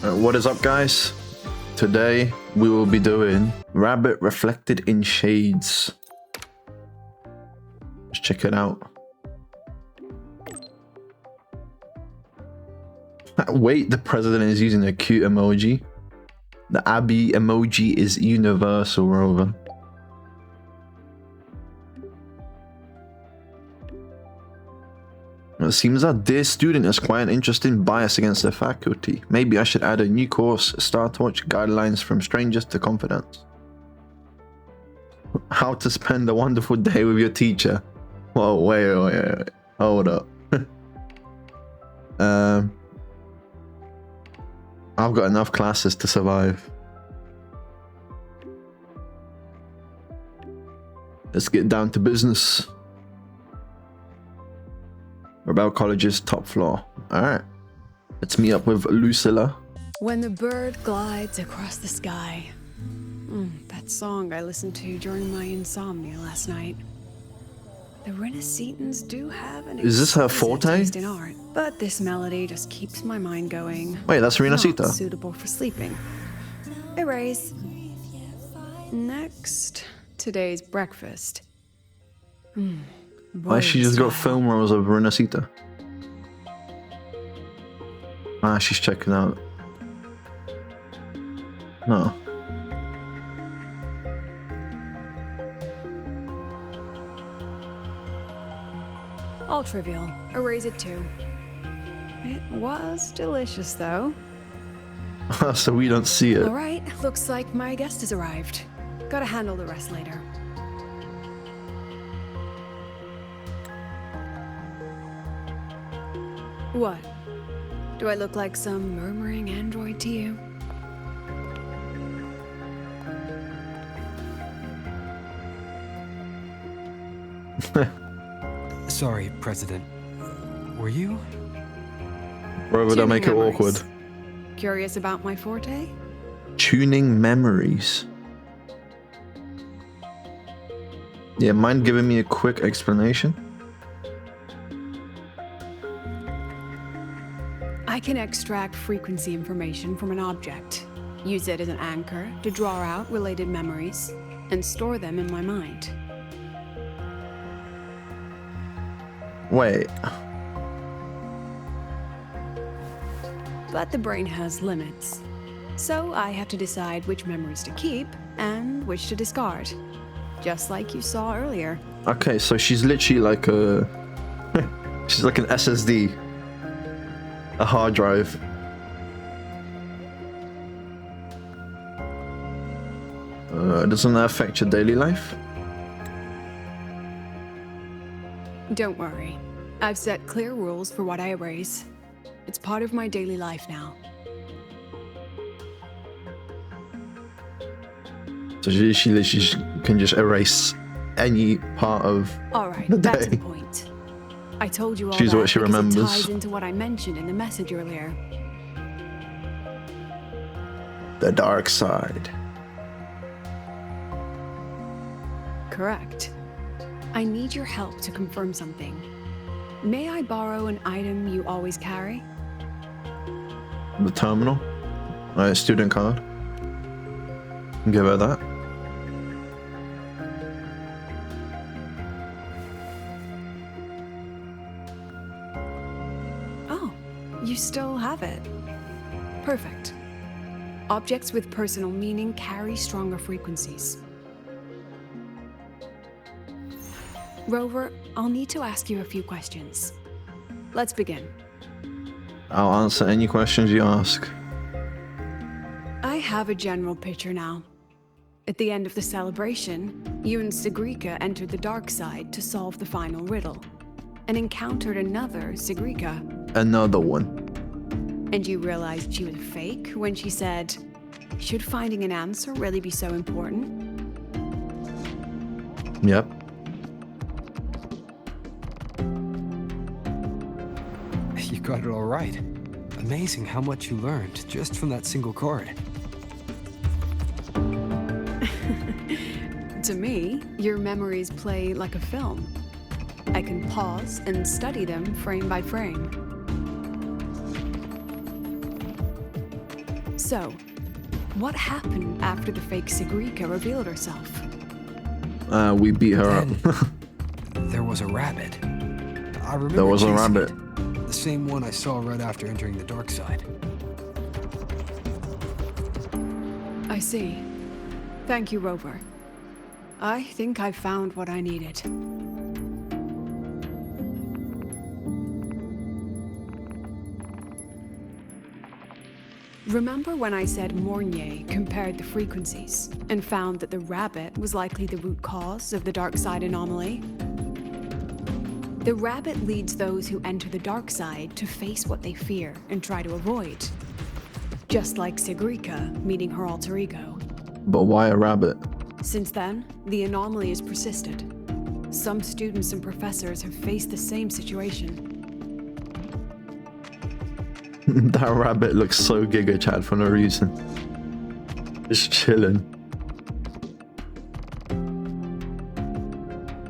What is up, guys? Today we will be doing Rabbit Reflected in Shades. Let's check it out. Wait, the president is using a cute emoji. The Abby emoji is universal, Rover. It seems that dear student has quite an interesting bias against the faculty. Maybe I should add a new course, Start to Watch Guidelines from Strangers to Confidants. How to spend a wonderful day with your teacher. Whoa, wait. Hold up. I've got enough classes to survive. Let's get down to business. Rebel College's top floor. Alright. Let's meet up with Lucilla. When the bird glides across the sky. That song I listened to during my insomnia last night. The Renaissance do have an Is this her forte? taste in art, but this melody just keeps my mind going. Wait, that's Renacita. Not suitable for sleeping. Erase. Next, today's breakfast. Why she just got film rolls of Renacita? Ah, she's checking out. No. All trivial. Erase it too. It was delicious, though. So we don't see it. All right, looks like my guest has arrived. Gotta handle the rest later. What? Do I look like some murmuring android to you? Sorry, President. Were you? Rover, don't make it awkward. Curious about my forte? Tuning memories. Yeah, mind giving me a quick explanation? I can extract frequency information from an object, use it as an anchor to draw out related memories, and store them in my mind. Wait. But the brain has limits. So I have to decide which memories to keep and which to discard. Just like you saw earlier. Okay, so she's literally like a... she's like an SSD. A hard drive. Doesn't that affect your daily life? Don't worry. I've set clear rules for what I erase. It's part of my daily life now. So she literally can just erase any part of Alright, the back to day. the point. I told you all She's that what she because remembers. it ties into what I mentioned in the message earlier. The dark side. Correct. I need your help to confirm something. May I borrow an item you always carry? The terminal. Student card. Give her that. Oh, you still have it. Perfect. Objects with personal meaning carry stronger frequencies. Rover, I'll need to ask you a few questions. Let's begin. I'll answer any questions you ask. I have a general picture now. At the end of the celebration, you and Sigrika entered the dark side to solve the final riddle, and encountered another Sigrika. Another one. And you realized she was fake when she said, "Should finding an answer really be so important?" Yep. You got it all right. Amazing how much you learned just from that single card. To me, your memories play like a film. I can pause and study them frame by frame. So, what happened after the fake Sigrika revealed herself? We beat her up. There was a rabbit. I remember There was a chasing rabbit. it. The same one I saw right after entering the dark side. I see. Thank you, Rover. I think I found what I needed. Remember when I said Mornier compared the frequencies and found that the rabbit was likely the root cause of the dark side anomaly? The rabbit leads those who enter the dark side to face what they fear and try to avoid. Just like Sigrika meeting her alter ego. But why a rabbit? Since then, the anomaly has persisted. Some students and professors have faced the same situation. That rabbit looks so Giga Chad for no reason. Just chilling.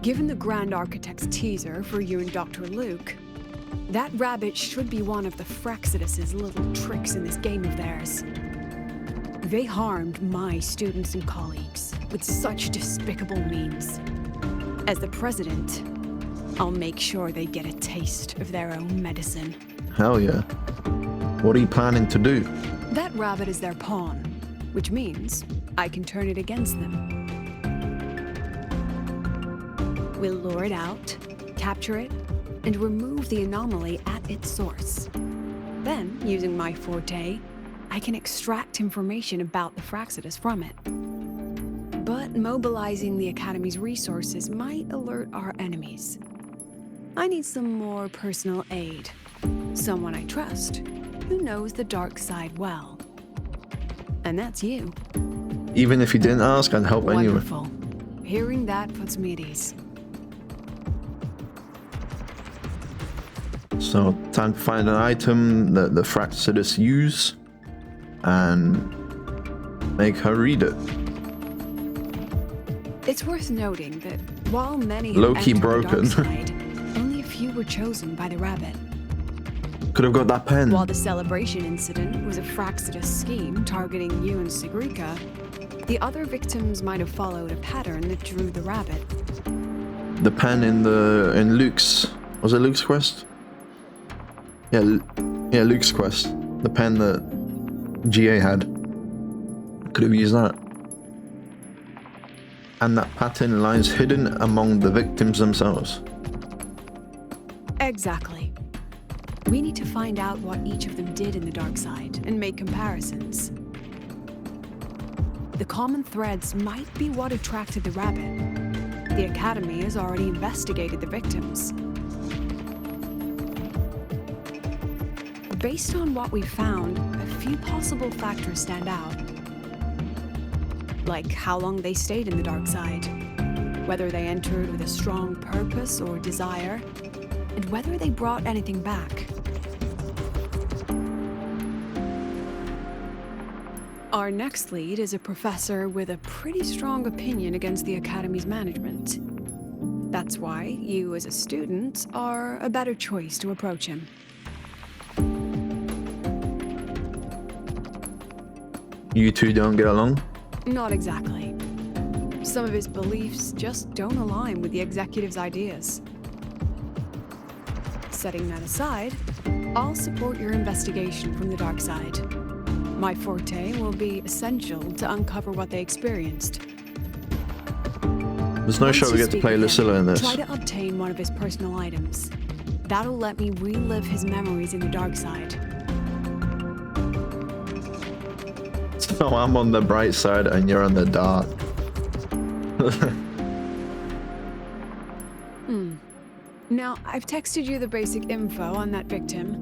Given the Grand Architect's teaser for you and Dr. Luke, that rabbit should be one of the Fraxidus' little tricks in this game of theirs. They harmed my students and colleagues with such despicable means. As the president, I'll make sure they get a taste of their own medicine. Hell yeah. What are you planning to do? That rabbit is their pawn, which means I can turn it against them. We'll lure it out, capture it, and remove the anomaly at its source. Then, using my forte, I can extract information about the Fraxidus from it. But mobilizing the Academy's resources might alert our enemies. I need some more personal aid. Someone I trust, who knows the dark side well. And that's you. Even if you didn't ask, I'd help anyway. Wonderful. Hearing that puts me at ease. So, time to find an item that the Fraxidus use and make her read it. It's worth noting that while many have Low-key entered broken. the dark side, only a few were chosen by the rabbit. Could have got that pen. While the celebration incident was a Fraxidus scheme targeting you and Sigrika, the other victims might have followed a pattern that drew the rabbit. The pen in Luke's, was it Luke's quest? Yeah, Luke's quest. The pen that GA had. Could have used that. And that pattern lies hidden among the victims themselves. Exactly. We need to find out what each of them did in the dark side and make comparisons. The common threads might be what attracted the rabbit. The Academy has already investigated the victims. Based on what we found, a few possible factors stand out. Like how long they stayed in the dark side, whether they entered with a strong purpose or desire, and whether they brought anything back. Our next lead is a professor with a pretty strong opinion against the Academy's management. That's why you, as a student, are a better choice to approach him. You two don't get along? Not exactly. Some of his beliefs just don't align with the executive's ideas. Setting that aside, I'll support your investigation from the dark side. My forte will be essential to uncover what they experienced. There's no Once shot we you get to speak play with him, Lucilla in this. Try to obtain one of his personal items. That'll let me relive his memories in the dark side. So I'm on the bright side and you're on the dark. Now, I've texted you the basic info on that victim.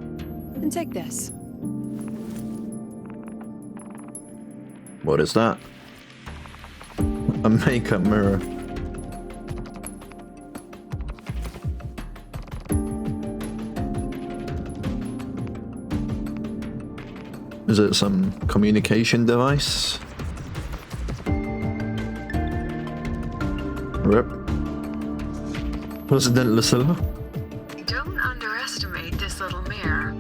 And take this. What is that? A makeup mirror. Is it some communication device? Rip. President Lucilla? Don't underestimate this little mirror.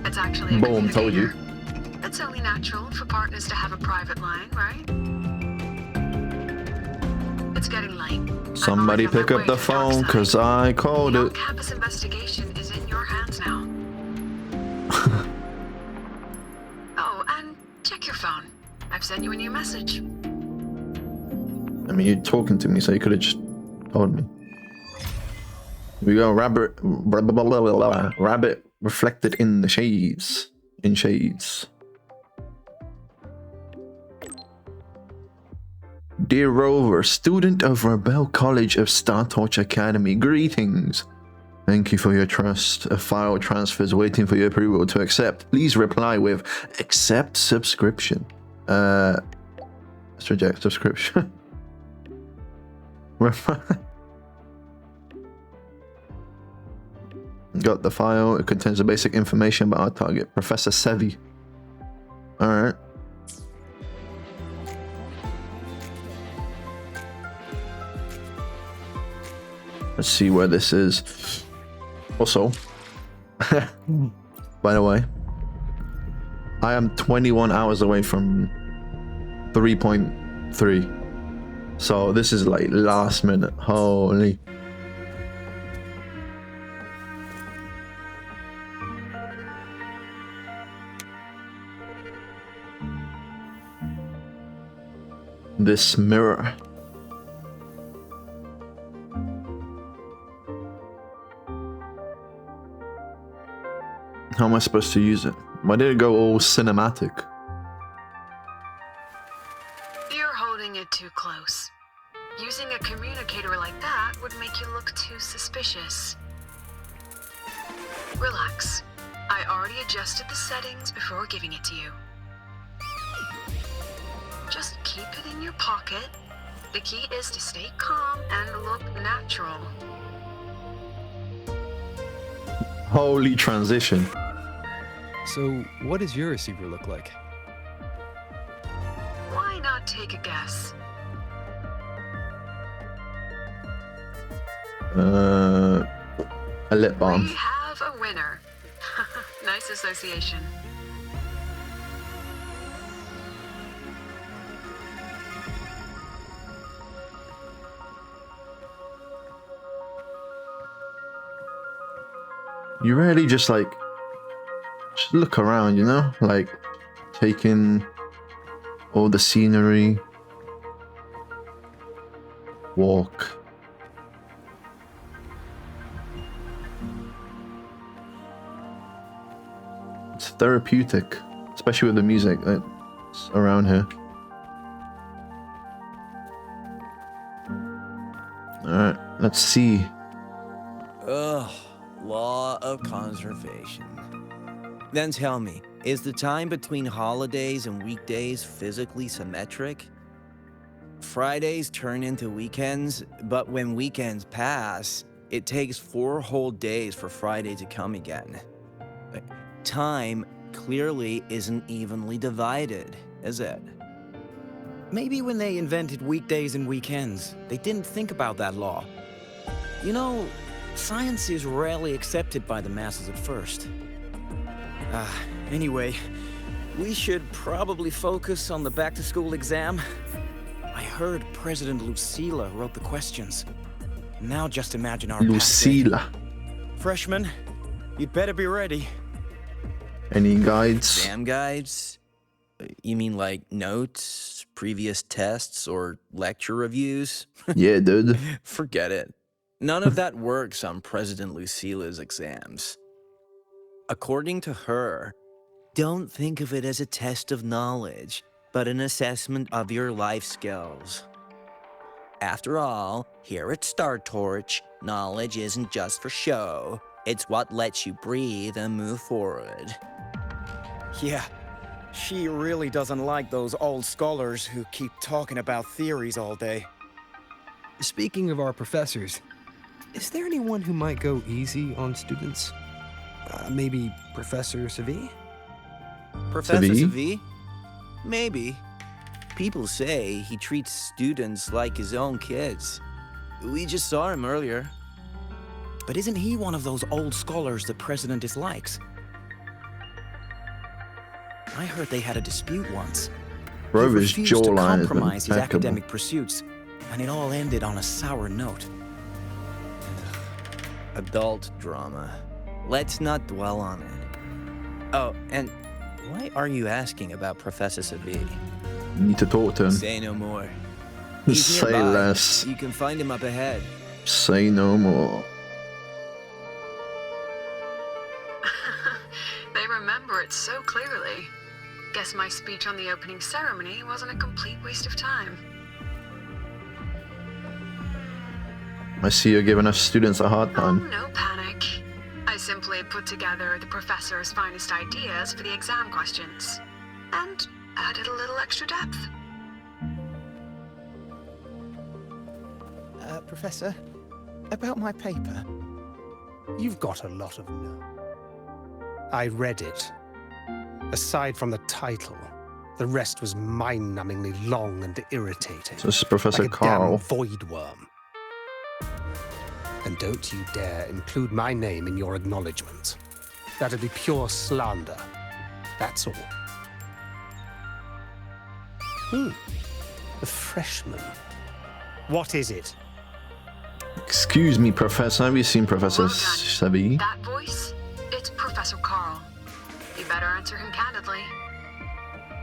It's actually a Boom, told you. communicator. It's only natural known for partners to have a private line, right? It's getting late. Somebody pick up the phone, cause I called The it. on-campus investigation is in your hands now. Oh, and check your phone. I've sent you a new message. I mean, you're talking to me, so you could have just told me. We go rabbit, blah, blah, blah, blah, blah, rabbit reflected in the shades. In shades. Dear Rover, student of Rebel College of Star Torch Academy, greetings. Thank you for your trust. A file transfer is waiting for your approval to accept. Please reply with accept subscription. Let's reject subscription. Got the file. It contains the basic information about our target, Professor Sevi. Alright. Let's see where this is. Also, by the way, I am 21 hours away from 3.3. So this is like last minute. Holy. This mirror. How am I supposed to use it? Why did it go all cinematic? You're holding it too close. Using a communicator like that would make you look too suspicious. Relax. I already adjusted the settings before giving it to you. Just keep it in your pocket. The key is to stay calm and look natural. Holy transition. So, what does your receiver look like? Why not take a guess? A lip balm. We have a winner. Nice association. You really just like look around, you know, like taking all the scenery, walk. It's therapeutic, especially with the music that's around here. All right, let's see. Ugh. Law of conservation. Then tell me, is the time between holidays and weekdays physically symmetric? Fridays turn into weekends, but when weekends pass, it takes 4 whole days for Friday to come again. Time clearly isn't evenly divided, is it? Maybe when they invented weekdays and weekends, they didn't think about that law. You know, science is rarely accepted by the masses at first. Anyway, we should probably focus on the back-to-school exam. I heard President Lucila wrote the questions. Now just imagine our Lucila. Freshmen, you'd better be ready. Any guides? Exam guides? You mean like notes, previous tests, or lecture reviews? Yeah, dude. Forget it. None of that works on President Lucila's exams. According to her, don't think of it as a test of knowledge, but an assessment of your life skills. After all, here at Star Torch, knowledge isn't just for show. It's what lets you breathe and move forward. Yeah, she really doesn't like those old scholars who keep talking about theories all day. Speaking of our professors, is there anyone who might go easy on students? Maybe Professor Sevi? Professor Sevi? Sevi? Maybe. People say he treats students like his own kids. We just saw him earlier. But isn't he one of those old scholars the president dislikes? I heard they had a dispute once. Rover's he refused to jawline is compromise his impeccable. academic pursuits, and it all ended on a sour note. Adult drama. Let's not dwell on it. Oh, and why are you asking about Professor Savi? You need to talk to him. Say no more. He's Say nearby. less. You can find him up ahead. Say no more. They remember it so clearly. Guess my speech on the opening ceremony wasn't a complete waste of time. I see you're giving us students a hard Oh, time. no panic. I simply put together the professor's finest ideas for the exam questions. And added a little extra depth. Professor, about my paper. You've got a lot of I read it. Aside from the title, the rest was mind-numbingly long and irritating. So this is Professor like a Carl. damn void worm. And don't you dare include my name in your acknowledgement. That'd be pure slander. That's all. The freshman. What is it? Excuse me, Professor. Have you seen Professor Well done. Savi? That voice? It's Professor Carl. You better answer him candidly.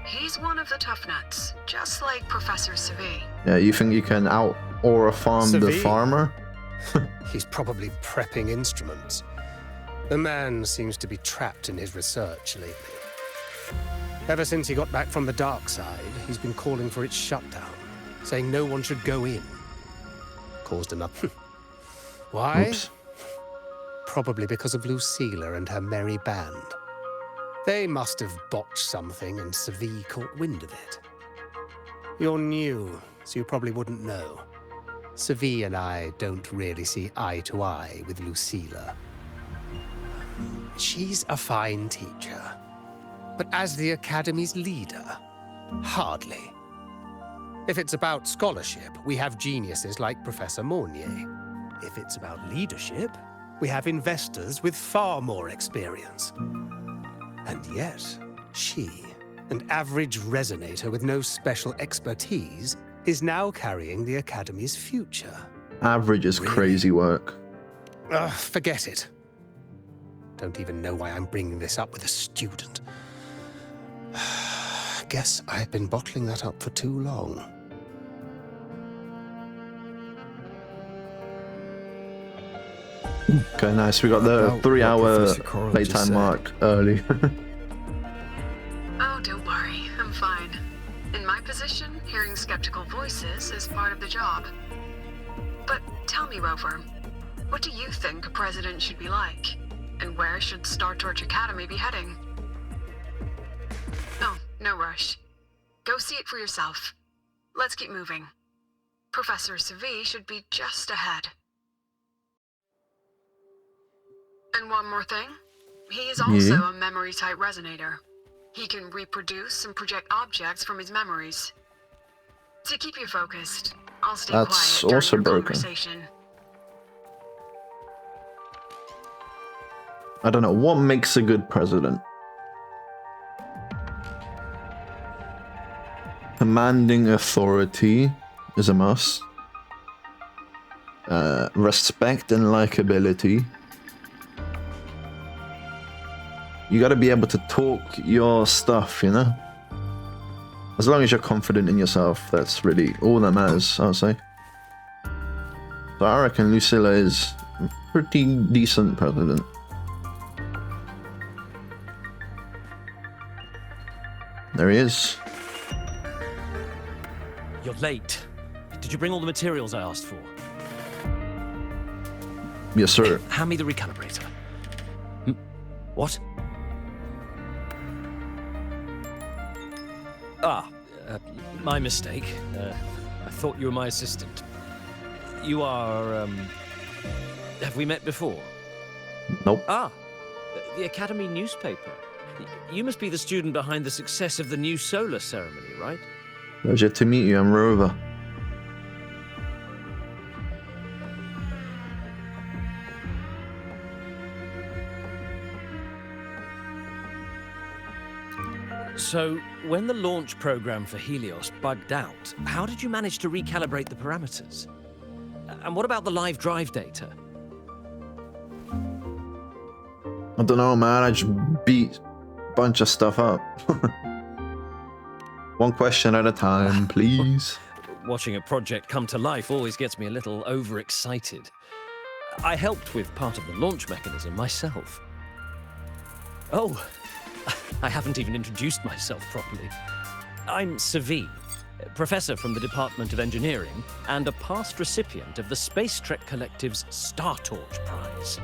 He's one of the tough nuts, just like Professor Savi. Yeah, you think you can out aura farm the Savi? farmer? He's probably prepping instruments. The man seems to be trapped in his research lately. Ever since he got back from the dark side, he's been calling for its shutdown, saying no one should go in. Caused enough. Why? Oops. Probably because of Lucilla and her merry band. They must have botched something and Savi caught wind of it. You're new, so you probably wouldn't know. Savi and I don't really see eye to eye with Lucilla. She's a fine teacher. But as the Academy's leader, hardly. If it's about scholarship, we have geniuses like Professor Mornier. If it's about leadership, we have investors with far more experience. And yet, she, an average resonator with no special expertise, is now carrying the Academy's future. Average is Really? crazy work. Forget it. Don't even know why I'm bringing this up with a student. Guess I've been bottling that up for too long. Okay, nice. We got the About 3-hour what Professor Carl just playtime said. mark early. Oh, don't worry. I'm fine. In my position, hearing skeptical voices is part of the job. But tell me, Rover, what do you think a president should be like? And where should Star Torch Academy be heading? Oh, no rush. Go see it for yourself. Let's keep moving. Professor Savi should be just ahead. And one more thing. He is also Yeah. a memory-type resonator. He can reproduce and project objects from his memories. To keep you focused, I'll stay That's quiet during also your broken. conversation. I don't know. What makes a good president? Commanding authority is a must. Respect and likability. You gotta be able to talk your stuff, you know? As long as you're confident in yourself, that's really all that matters, I would say. So I reckon Lucilla is a pretty decent president. There he is. You're late. Did you bring all the materials I asked for? Yes, sir. Hand me the recalibrator. What? My mistake. I thought you were my assistant. You are, have we met before? Nope. The Academy newspaper. You must be the student behind the success of the new solar ceremony, right? Pleasure to meet you. I'm Rover. So, when the launch program for Helios bugged out, how did you manage to recalibrate the parameters? And what about the live drive data? I don't know, man. I just beat a bunch of stuff up. One question at a time, please. Watching a project come to life always gets me a little overexcited. I helped with part of the launch mechanism myself. Oh, I haven't even introduced myself properly. I'm Savi, professor from the Department of Engineering and a past recipient of the Space Trek Collective's Star Torch Prize.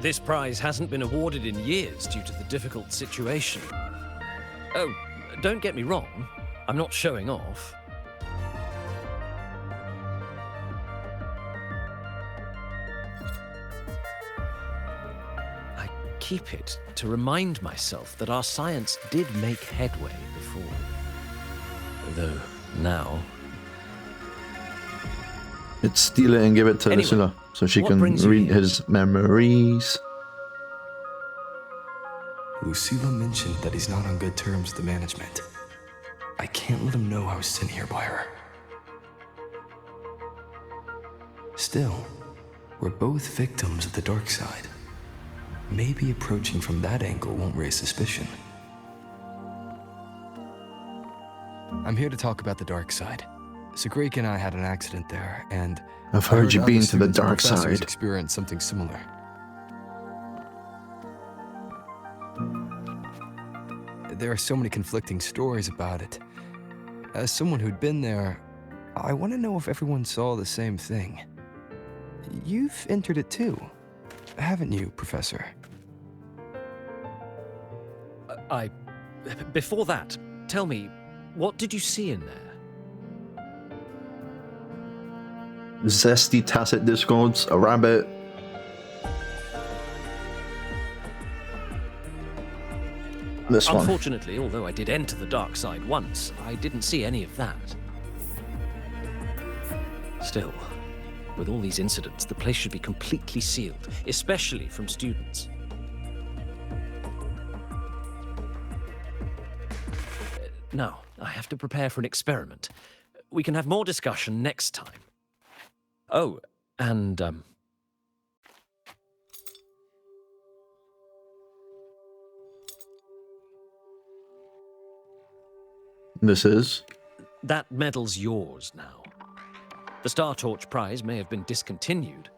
This prize hasn't been awarded in years due to the difficult situation. Oh, don't get me wrong, I'm not showing off. I keep it to remind myself that our science did make headway before. Though now... Let's steal it and give it to Anyway, Lucilla so she what can brings you read here? his memories. Lucilla mentioned that he's not on good terms with the management. I can't let him know I was sent here by her. Still, we're both victims of the dark side. Maybe approaching from that angle won't raise suspicion. I'm here to talk about the dark side. Sagrika and I had an accident there, and I've I heard you other being to the students and dark professors side. experienced something similar. There are so many conflicting stories about it. As someone who'd been there, I want to know if everyone saw the same thing. You've entered it too, haven't you, Professor? Before that, tell me, what did you see in there? Zesty tacit discords, a rabbit. This one. Unfortunately, although I did enter the dark side once, I didn't see any of that. Still, with all these incidents, the place should be completely sealed, especially from students. Now, I have to prepare for an experiment. We can have more discussion next time. Oh, and, This is. that medal's yours now. The Star Torch Prize may have been discontinued,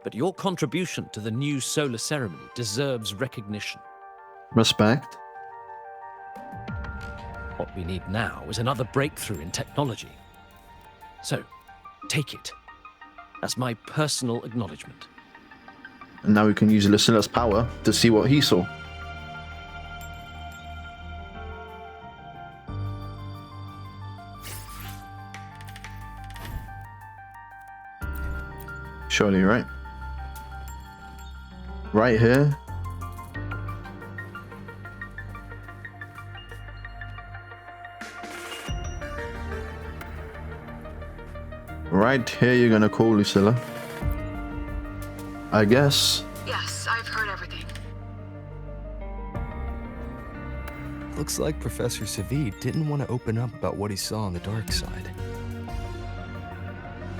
but your contribution to the new solar ceremony deserves recognition. Respect. What we need now is another breakthrough in technology. So, take it as my personal acknowledgement. And now we can use Lucilla's power to see what he saw. Surely, right? Right here. Right here, you're gonna call Lucilla. I guess. Yes, I've heard everything. Looks like Professor Savi didn't want to open up about what he saw on the dark side.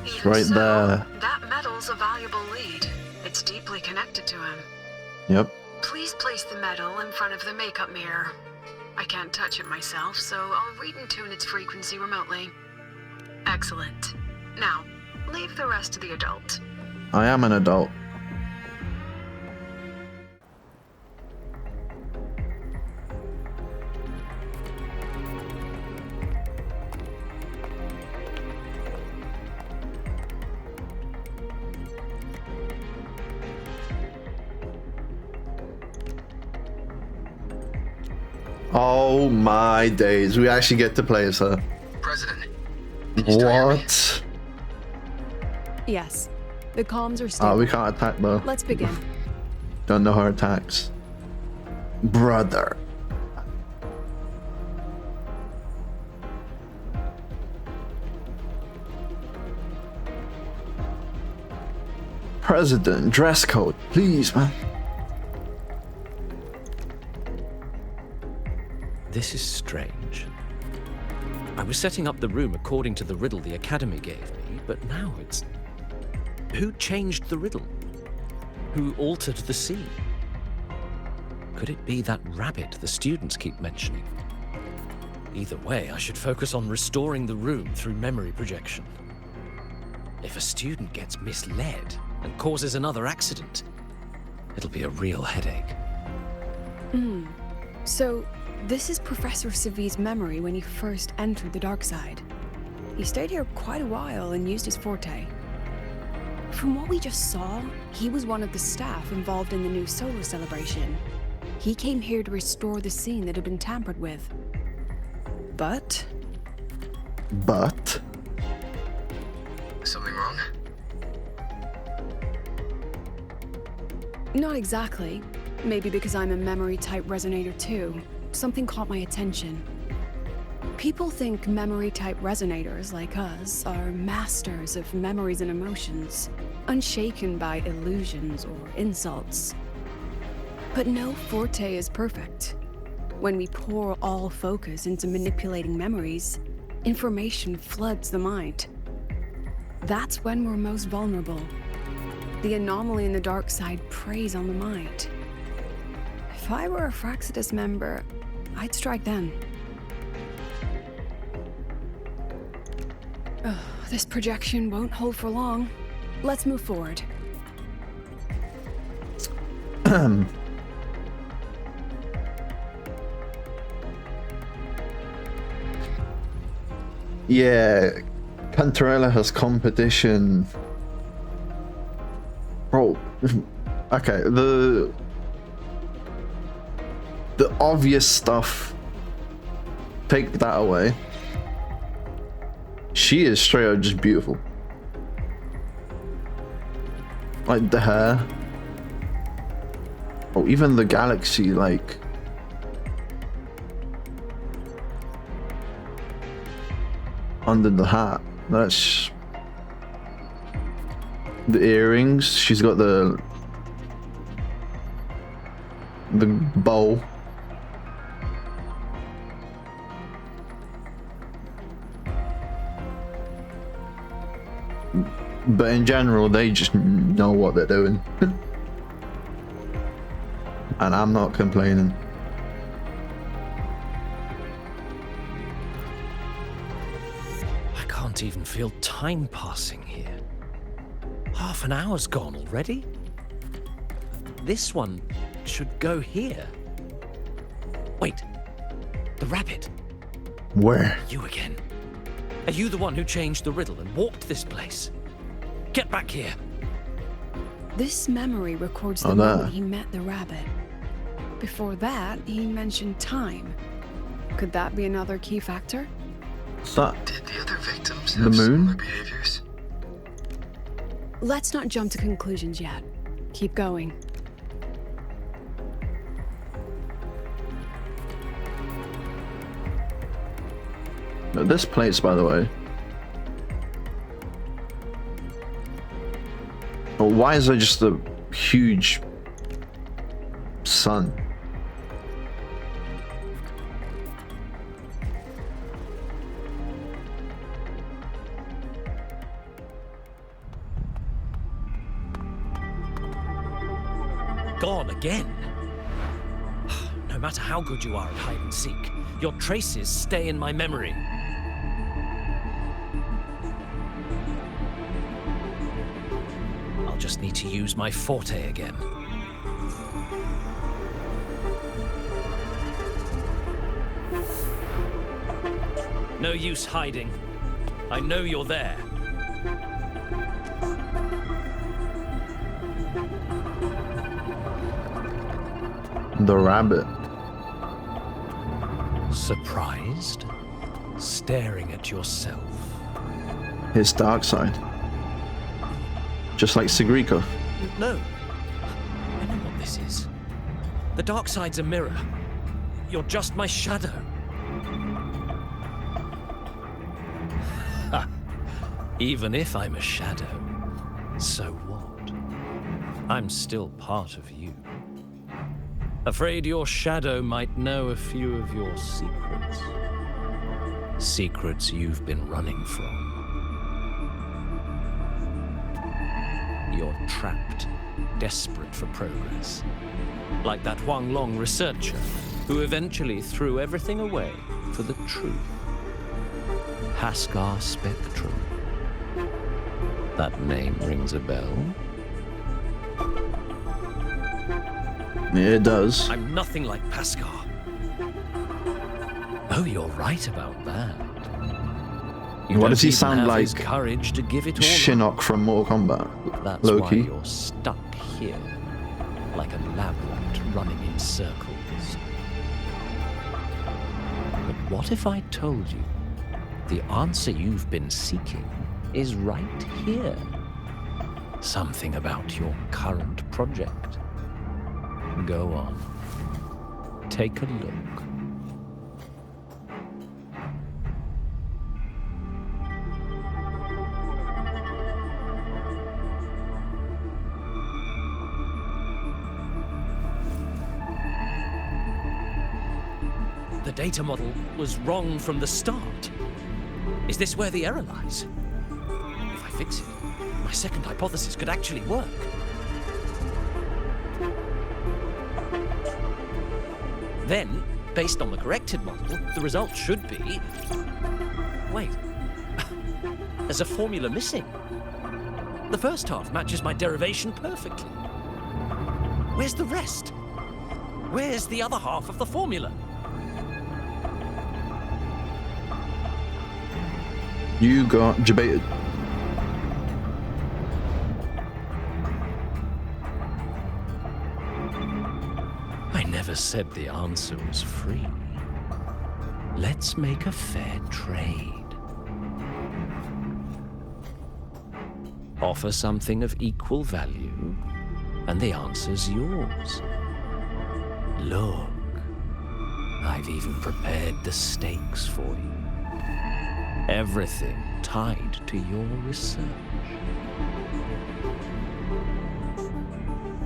Even right so, there. That medal's a valuable lead. It's deeply connected to him. Yep. Please place the medal in front of the makeup mirror. I can't touch it myself, so I'll read and tune its frequency remotely. Excellent. Now, leave the rest to the adult. I am an adult. Oh my days, we actually get to play as her. President, can you still hear me? What? Yes, the comms are stable. Oh, we can't attack though. Let's begin. Don't know her attacks. Brother. President, dress code, please, man. This is strange. I was setting up the room according to the riddle the Academy gave me, but now it's... Who changed the riddle? Who altered the scene? Could it be that rabbit the students keep mentioning? Either way, I should focus on restoring the room through memory projection. If a student gets misled and causes another accident, it'll be a real headache. So, this is Professor Savi's memory when he first entered the dark side. He stayed here quite a while and used his forte. From what we just saw, he was one of the staff involved in the new solar celebration. He came here to restore the scene that had been tampered with. But... Something wrong? Not exactly. Maybe because I'm a memory-type resonator too. Something caught my attention. People think memory-type resonators like us are masters of memories and emotions, unshaken by illusions or insults. But no forte is perfect. When we pour all focus into manipulating memories, information floods the mind. That's when we're most vulnerable. The anomaly in the dark side preys on the mind. If I were a Fraxidus member, I'd strike then. This projection won't hold for long. Let's move forward. Yeah, Cantarella has competition. Bro, okay, the obvious stuff, take that away. She is straight up just beautiful. Like the hair. Oh, even the galaxy, like... under the hat. That's... the earrings. She's got the bow. But in general, they just know what they're doing. And I'm not complaining. I can't even feel time passing here. Half an hour's gone already? This one should go here. Wait, the rabbit. Where? You again. Are you the one who changed the riddle and warped this place? Get back here. This memory records the moment he met the rabbit. Before that, he mentioned time. Could that be another key factor? Did the other victims the have moon? similar behaviors? Let's not jump to conclusions yet. Keep going. This place, by the way. Oh, why is there just a huge sun? Gone again. No matter how good you are at hide and seek, your traces stay in my memory. I'll just need to use my forte again. No use hiding. I know you're there. The rabbit. Surprised? Staring at yourself. His dark side. Just like Sigrika. No. I know what this is. The dark side's a mirror. You're just my shadow. Ha. Even if I'm a shadow, so what? I'm still part of you. Afraid your shadow might know a few of your secrets. Secrets you've been running from. You're trapped, desperate for progress. Like that Huang Long researcher who eventually threw everything away for the truth. Haskar Spectrum. That name rings a bell. Yeah, it does. I'm nothing like Paskar. Oh, you're right about that. You Why don't does he even sound have like his courage to give it all up. Shinnok from Mortal Kombat? That's Loki. why you're stuck here, like a lab rat running in circles. But what if I told you the answer you've been seeking is right here? Something about your current project. Go on. Take a look. The data model was wrong from the start. Is this where the error lies? If I fix it, my second hypothesis could actually work. Then, based on the corrected model, the result should be... Wait. There's a formula missing. The first half matches my derivation perfectly. Where's the rest? Where's the other half of the formula? You got debated. I never said the answer was free. Let's make a fair trade. Offer something of equal value, and the answer's yours. Look, I've even prepared the stakes for you. Everything tied to your research.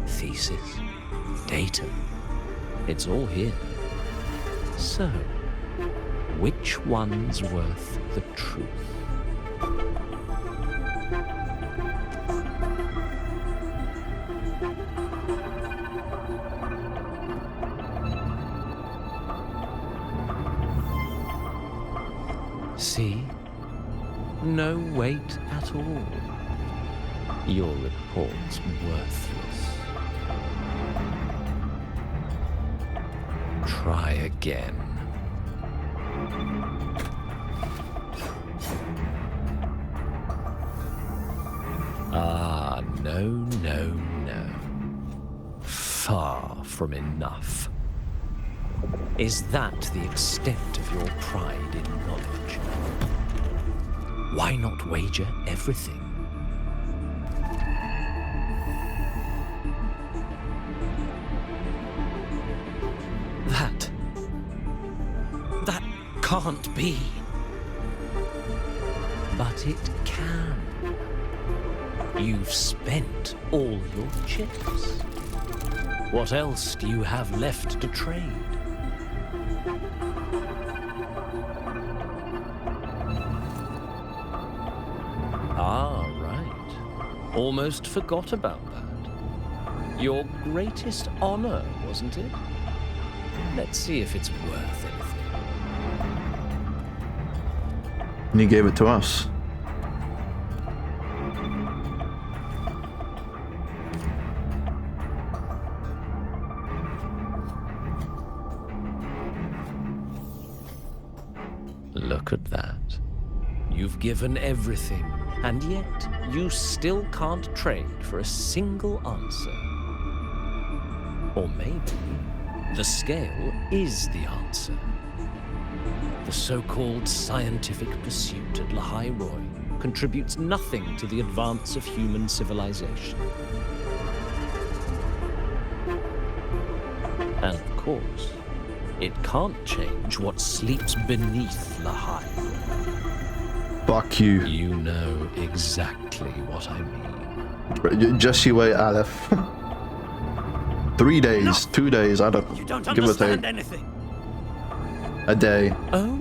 Thesis, data, it's all here. So, which one's worth the truth? See? No weight at all. Your report's worthless. Try again. Ah, no, no, no. Far from enough. Is that the extent of your pride in knowledge? Why not wager everything? That can't be. But it can. You've spent all your chips. What else do you have left to trade? Ah, right. Almost forgot about that. Your greatest honor, wasn't it? Let's see if it's worth anything. And he gave it to us. Look at that. You've given everything, and yet you still can't trade for a single answer. Or maybe the scale is the answer. The so-called scientific pursuit at Lahai Roi contributes nothing to the advance of human civilization. And of course, it can't change what sleeps beneath Lahai. Fuck you. You know exactly what I mean. Just you wait, Aleph. 3 days, 2 days, I don't You don't give or take understand anything. a day. Oh,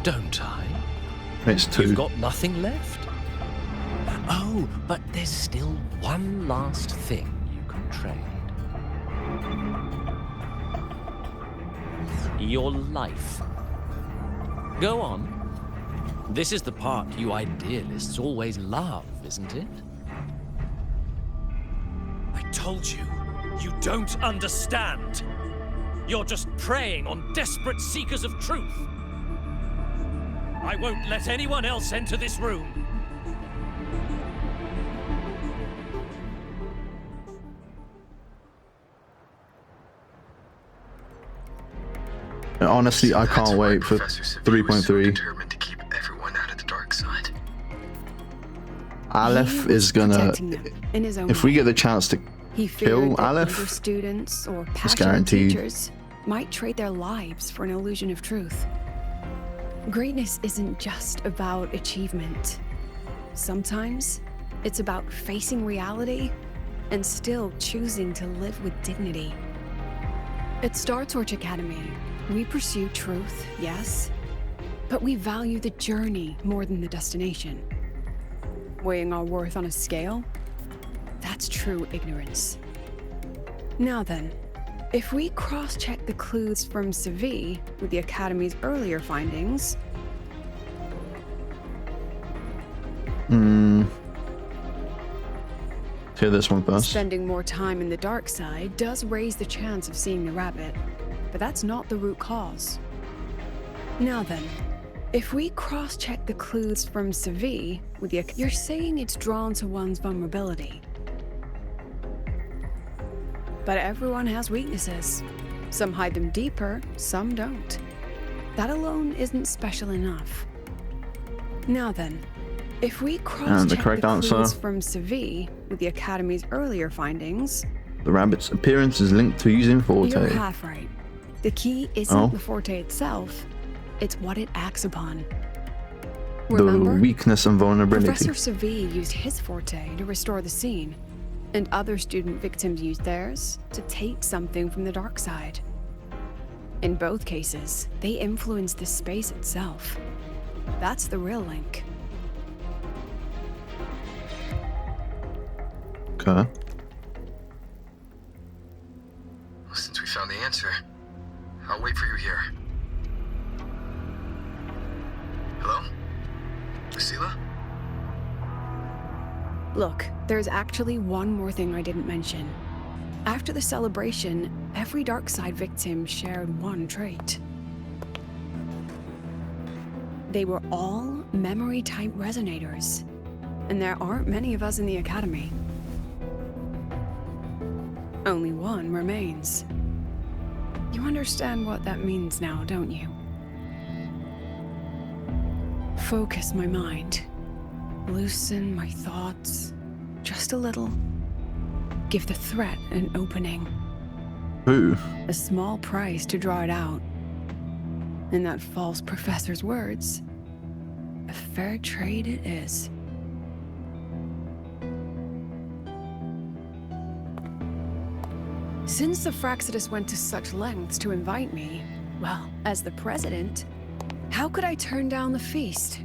don't I? It's 2. You've got nothing left? Oh, but there's still one last thing you can trade. Your life. Go on. This is the part you idealists always love, isn't it? I told you, you don't understand. You're just preying on desperate seekers of truth. I won't let anyone else enter this room. Honestly, I That's can't why wait for Professor Seville was so 3.3. determined to keep everyone out of the dark side. Aleph He was is gonna. protecting them in his own If we way. get the chance to He kill feared that Aleph, other students or passionate guaranteed. teachers might trade their lives for an illusion of truth. Greatness isn't just about achievement. Sometimes it's about facing reality and still choosing to live with dignity. At Star Torch Academy, we pursue truth, yes, but we value the journey more than the destination. Weighing our worth on a scale? That's true ignorance. Now then, if we cross-check the clues from Seville with the Academy's earlier findings... hear this one first. Spending more time in the dark side does raise the chance of seeing the rabbit, but that's not the root cause. Now then, if we cross-check the clues from Seville with the... You're saying it's drawn to one's vulnerability. But everyone has weaknesses. Some hide them deeper, some don't. That alone isn't special enough. Now then, if we cross-check correct the answer. clues from Seville with the Academy's earlier findings... The rabbit's appearance is linked to using Forte. You're half right. The key isn't Oh. the Forte itself, it's what it acts upon. The Remember? weakness and vulnerability. Professor Seville used his Forte to restore the scene, and other student victims used theirs to take something from the dark side. In both cases, they influenced the space itself. That's the real link. Okay. Well, since we found the answer, I'll wait for you here. Hello? Lucilla? Look, there's actually one more thing I didn't mention. After the celebration, every dark side victim shared one trait. They were all memory-type resonators, and there aren't many of us in the Academy. Only one remains. You understand what that means now, don't you? Focus my mind. Loosen my thoughts. Just a little. Give the threat an opening. Who? A small price to draw it out. In that false professor's words, a fair trade it is. Since the Fraxidus went to such lengths to invite me, well, as the president, how could I turn down the feast?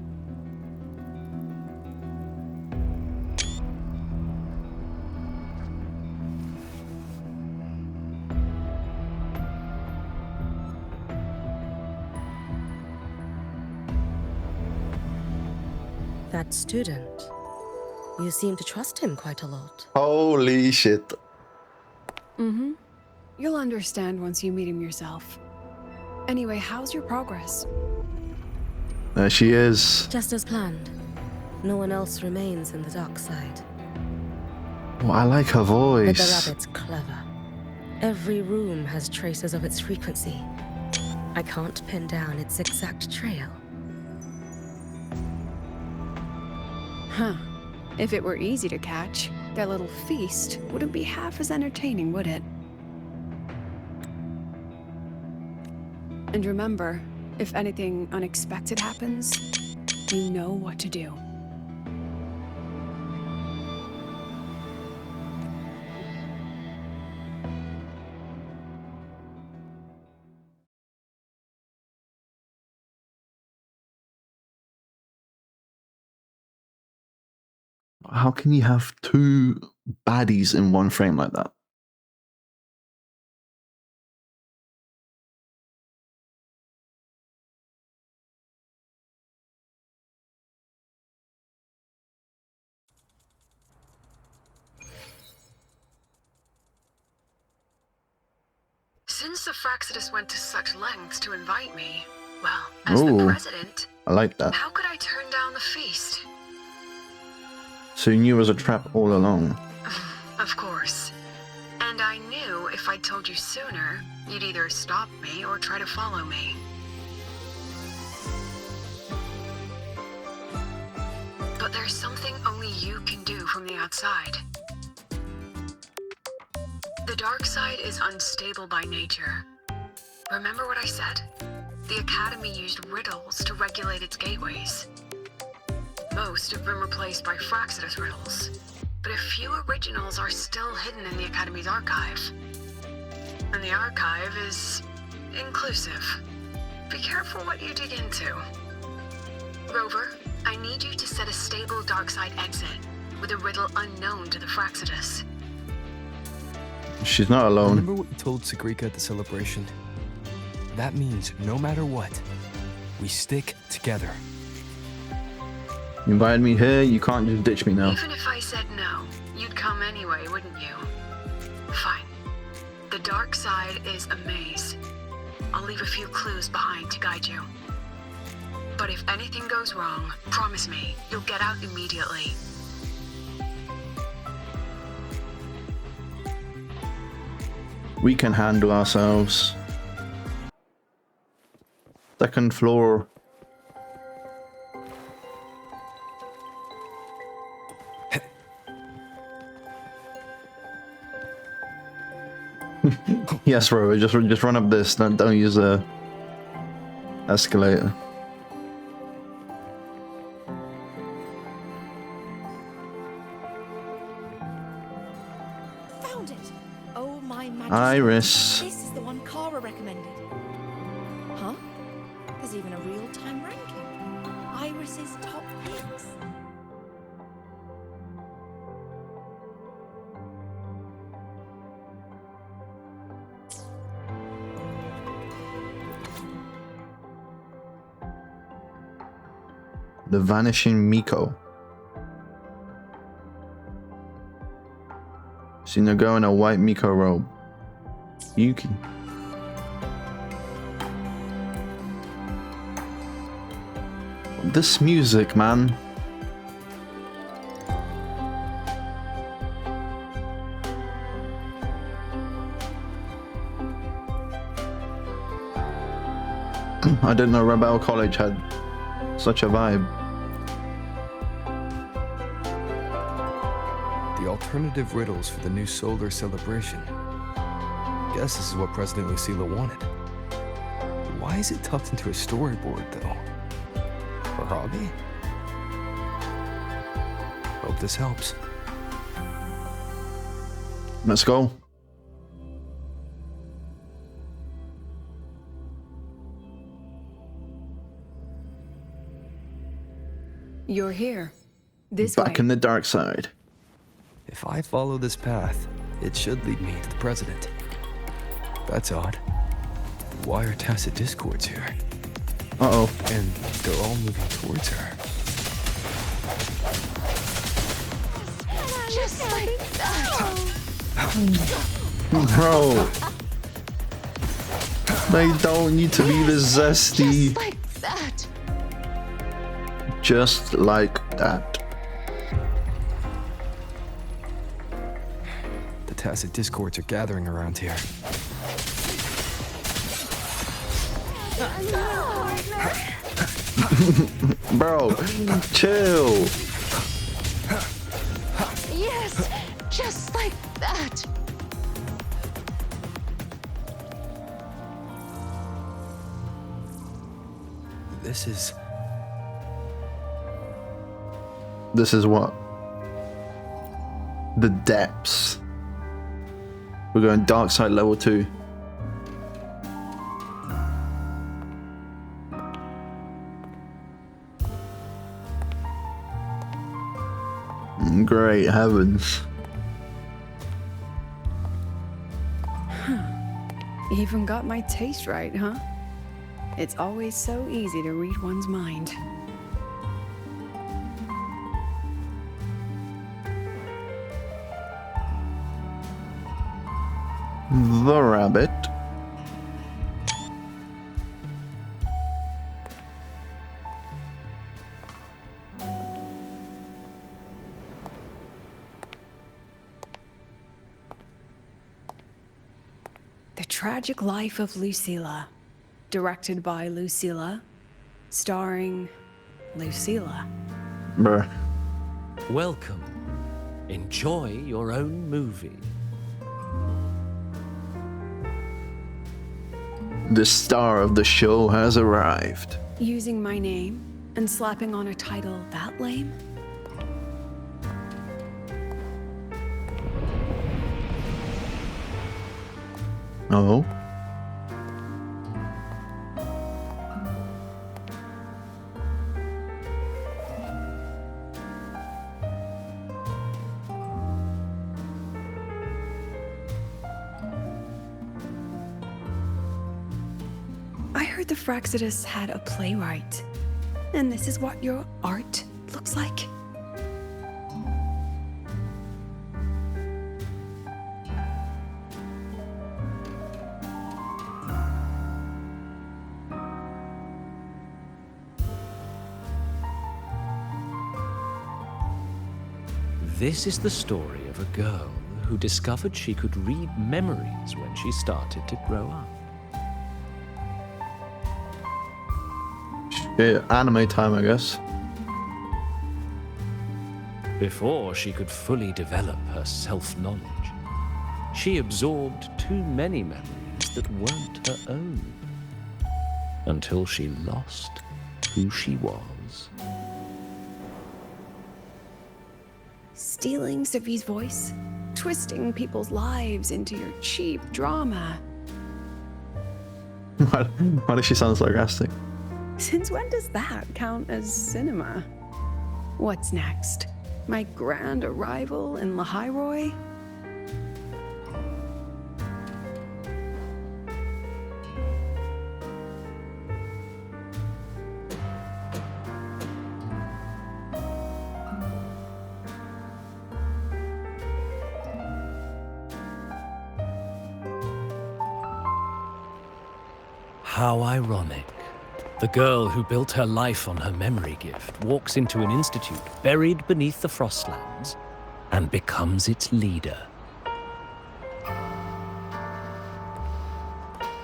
That student. You seem to trust him quite a lot. Holy shit. Mm-hmm. You'll understand once you meet him yourself. Anyway, how's your progress? There she is. Just as planned. No one else remains in the dark side. Oh, I like her But the voice. rabbit's clever. Every room has traces of its frequency. I can't pin down its exact trail. Huh. If it were easy to catch, their little feast wouldn't be half as entertaining, would it? And remember, if anything unexpected happens, you know what to do. How can you have two baddies in one frame like that? Since the Fraxidus went to such lengths to invite me, well, as the Ooh, president, I like that. how could I turn down the feast? So you knew it was a trap all along. Of course. And I knew if I told you sooner, you'd either stop me or try to follow me. But there's something only you can do from the outside. The dark side is unstable by nature. Remember what I said? The Academy used riddles to regulate its gateways. Most have been replaced by Fraxidus riddles, but a few originals are still hidden in the Academy's archive. And the archive is inclusive. Be careful what you dig into. Rover, I need you to set a stable dark side exit with a riddle unknown to the Fraxidus. She's not alone. Remember what you told Sigrika at the celebration? That means no matter what, we stick together. You invited me here, you can't just ditch me now. Even if I said no, you'd come anyway, wouldn't you? Fine. The dark side is a maze. I'll leave a few clues behind to guide you. But if anything goes wrong, promise me, you'll get out immediately. We can handle ourselves. Second floor. Yes, bro. Just run up this. Don't use the escalator. Found it! Oh, my majesty. Iris. This is the one Kara recommended. Huh? There's even a real-time ranking. Iris's top picks. The Vanishing Miko. Seen a girl in a white Miko robe. Hiyuki. This music, man. I didn't know Rebel College had such a vibe. The alternative riddles for the new solar celebration. Guess this is what President Lucilla wanted. Why is it tucked into a storyboard, though? Her hobby? Hope this helps. Let's go. You're here. This Back way. in the dark side. If I follow this path, it should lead me to the president. That's odd. Why are tacit discords here? Uh-oh. And they're all moving towards her. Just like that! Bro. They don't need to be this zesty. Just like that! Just like that. The tacit discords are gathering around here. Bro, chill. Yes! Just like that! This is what? The depths. We're going dark side level 2. Great heavens. Even got my taste right, huh? It's always so easy to read one's mind. The rabbit. The Tragic Life of Lucilla. Directed by Lucilla. Starring Lucilla. Bruh. Welcome. Enjoy your own movie. The star of the show has arrived. Using my name and slapping on a title that lame? Oh? I heard the Fraxidus had a playwright. And this is what your art looks like? This is the story of a girl who discovered she could read memories when she started to grow up. Yeah, anime time, I guess. Before she could fully develop her self-knowledge, she absorbed too many memories that weren't her own, until she lost who she was. Stealing Sophie's voice? Twisting people's lives into your cheap drama? Why does she sound sarcastic? Since when does that count as cinema? What's next? My grand arrival in Lahairoi? How ironic. The girl who built her life on her memory gift walks into an institute buried beneath the Frostlands and becomes its leader.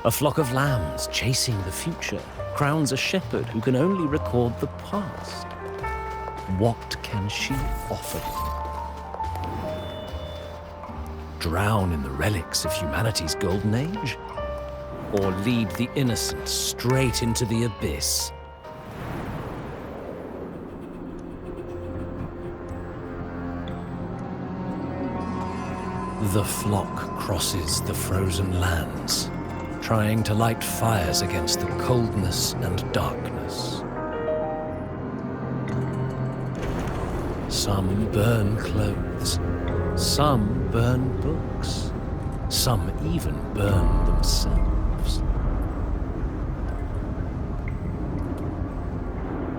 A flock of lambs chasing the future crowns a shepherd who can only record the past. What can she offer them? Drown in the relics of humanity's golden age? Or lead the innocent straight into the abyss? The flock crosses the frozen lands, trying to light fires against the coldness and darkness. Some burn clothes, some burn books, some even burn themselves.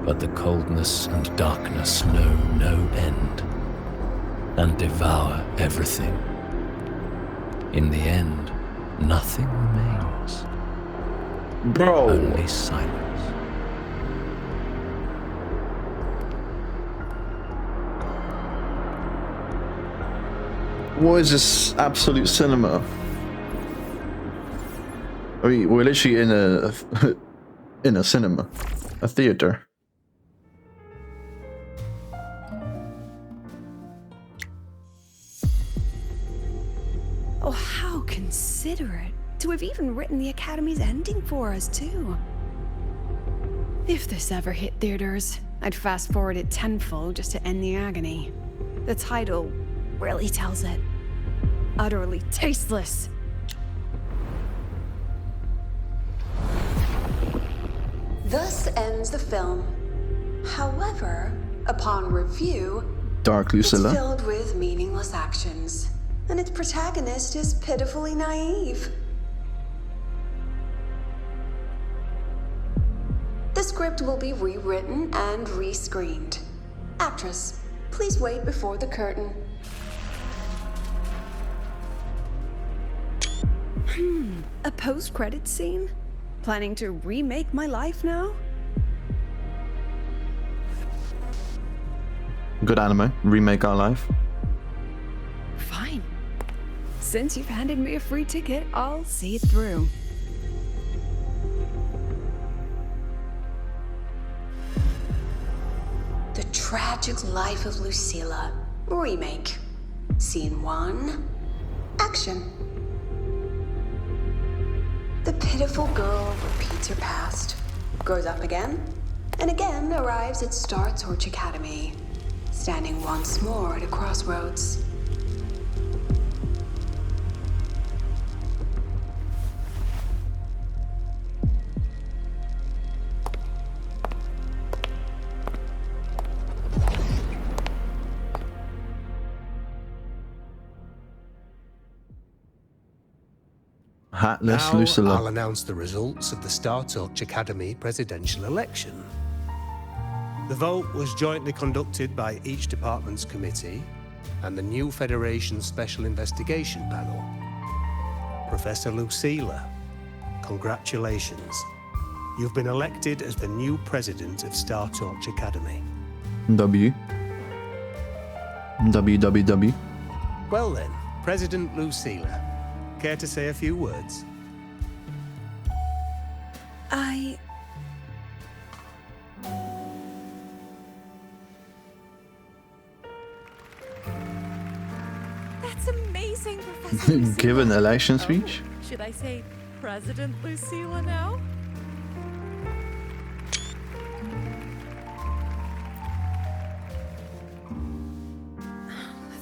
But the coldness and darkness know no end, and devour everything. In the end, nothing remains. Bro. Only silence. What is this absolute cinema? I mean, we're literally in a cinema, a theater. Oh, how considerate to have even written the Academy's ending for us, too. If this ever hit theaters, I'd fast forward it tenfold just to end the agony. The title really tells it. Utterly tasteless. Thus ends the film. However, upon review, Dark It's Lucilla. filled with meaningless actions, and its protagonist is pitifully naive. The script will be rewritten and rescreened. Actress, please wait before the curtain. A post-credit scene? Planning to remake my life now? Good anime. Remake our life. Fine. Since you've handed me a free ticket, I'll see it through. The Tragic Life of Lucilla. Remake. Scene 1. Action. The pitiful girl repeats her past, grows up again, and again arrives at Star Torch Academy, standing once more at a crossroads. Hatless Now Lucilla. I'll announce the results of the Star Torch Academy presidential election. The vote was jointly conducted by each department's committee and the new Federation's Special Investigation Panel. Professor Lucilla, congratulations. You've been elected as the new president of Star Torch Academy. WWW. Well then, President Lucilla, care to say a few words? That's amazing, Professor Lucilla. Give an election speech? Should I say President Lucilla now?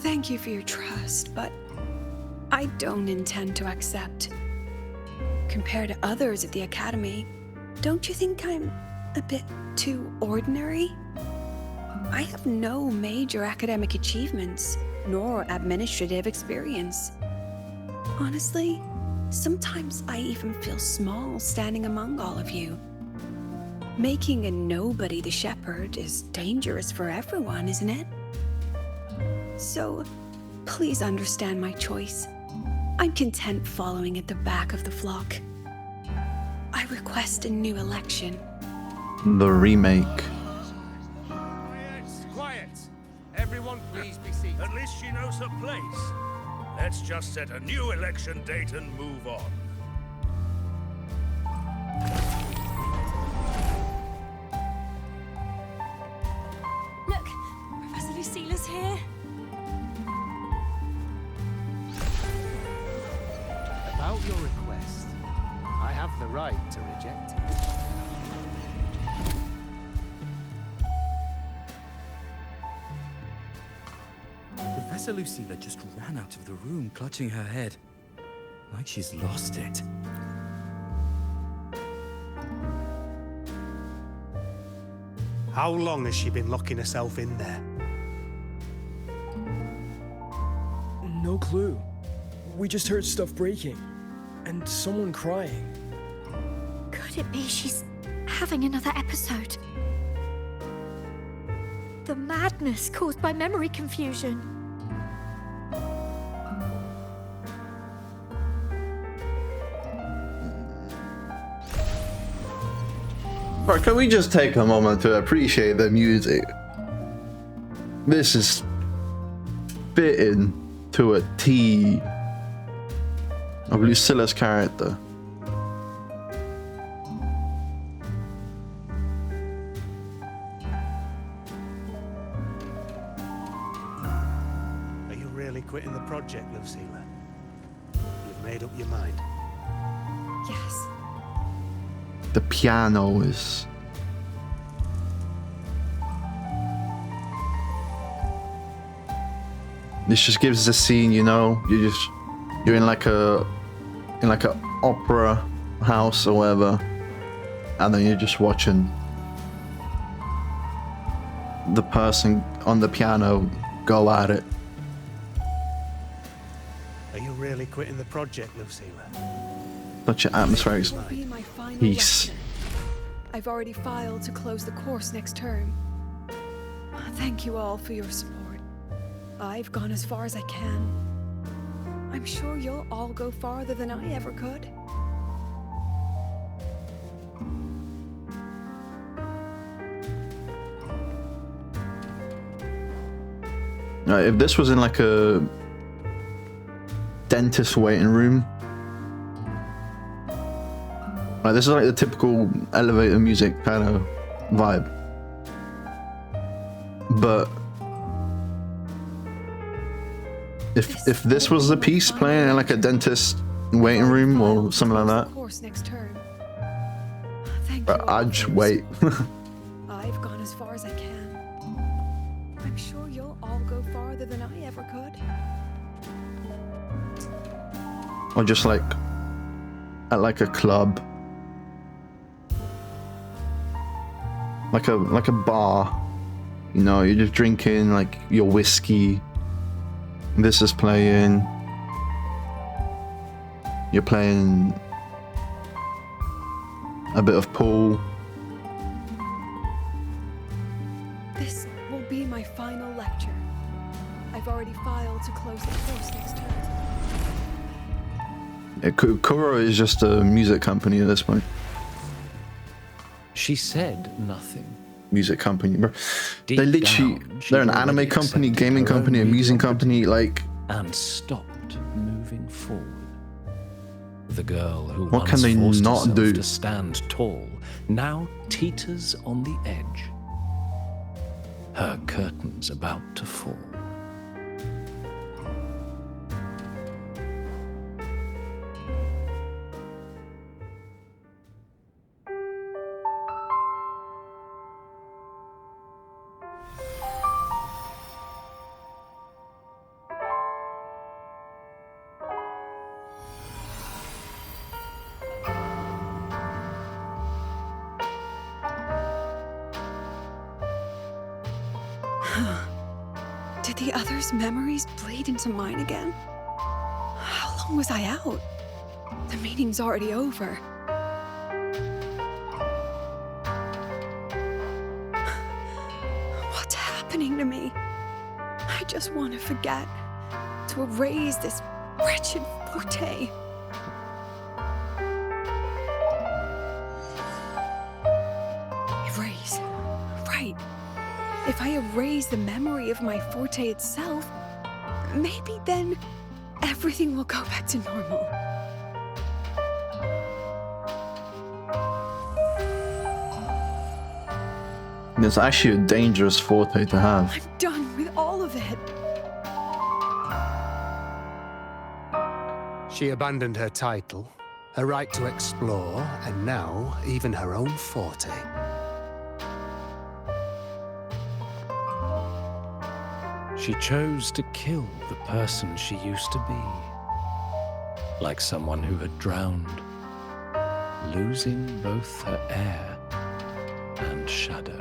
Thank you for your trust, but I don't intend to accept. Compared to others at the Academy, don't you think I'm a bit too ordinary? I have no major academic achievements, nor administrative experience. Honestly, sometimes I even feel small standing among all of you. Making a nobody the shepherd is dangerous for everyone, isn't it? So, please understand my choice. I'm content following at the back of the flock. I request a new election. The remake. Quiet! Everyone please be seated. At least she knows her place. Let's just set a new election date and move on. Look, Professor Lucilla's here. About your request, I have the right to reject it. Professor Lucilla just ran out of the room, clutching her head, like she's lost it. How long has she been locking herself in there? No clue. We just heard stuff breaking, and someone crying. Could it be she's having another episode? The madness caused by memory confusion. Right, can we just take a moment to appreciate the music? This is fitting to a T of Lucilla's character. Are you really quitting the project, Lucilla? You've made up your mind? Yes. The piano is... This just gives us a scene, you know? You're in like a opera house or whatever, and then you're just watching the person on the piano go at it. Are you really quitting the project, Lucilla? Such an atmospheric This will be my final piece. lecture. I've already filed to close the course next term. Thank you all for your support. I've gone as far as I can. I'm sure you'll all go farther than I ever could. If this was in like a dentist waiting room, like this is like the typical elevator music kind of vibe, but if this was the piece playing in like a dentist waiting room or something like that, Course next term. Thank you all I'd for just your wait. support. I've gone as far as I can. I'm sure you'll all go farther than I ever could. Or just like at like a club, like a bar, you know, you're just drinking like your whiskey, this is playing, you're playing a bit of pool. This will be my final lecture. I've already filed to close the course next term. Kuro is just a music company at this point. She said nothing. Music company, bro. Deep They literally, down, she'd they're an already anime company, accepted gaming her own company, a music company, like. And stopped moving forward. The girl who What once can they forced not herself do? to stand tall now teeters on the edge. Her curtains about to fall. Did the others' memories bleed into mine again? How long was I out? The meeting's already over. What's happening to me? I just want to forget, to erase this wretched forte. Erase. Right. If I erase the memory of my forte itself, maybe then everything will go back to normal. It's actually a dangerous forte to have. I'm done with all of it. She abandoned her title, her right to explore, and now even her own forte. She chose to kill the person she used to be. Like someone who had drowned, losing both her air and shadow.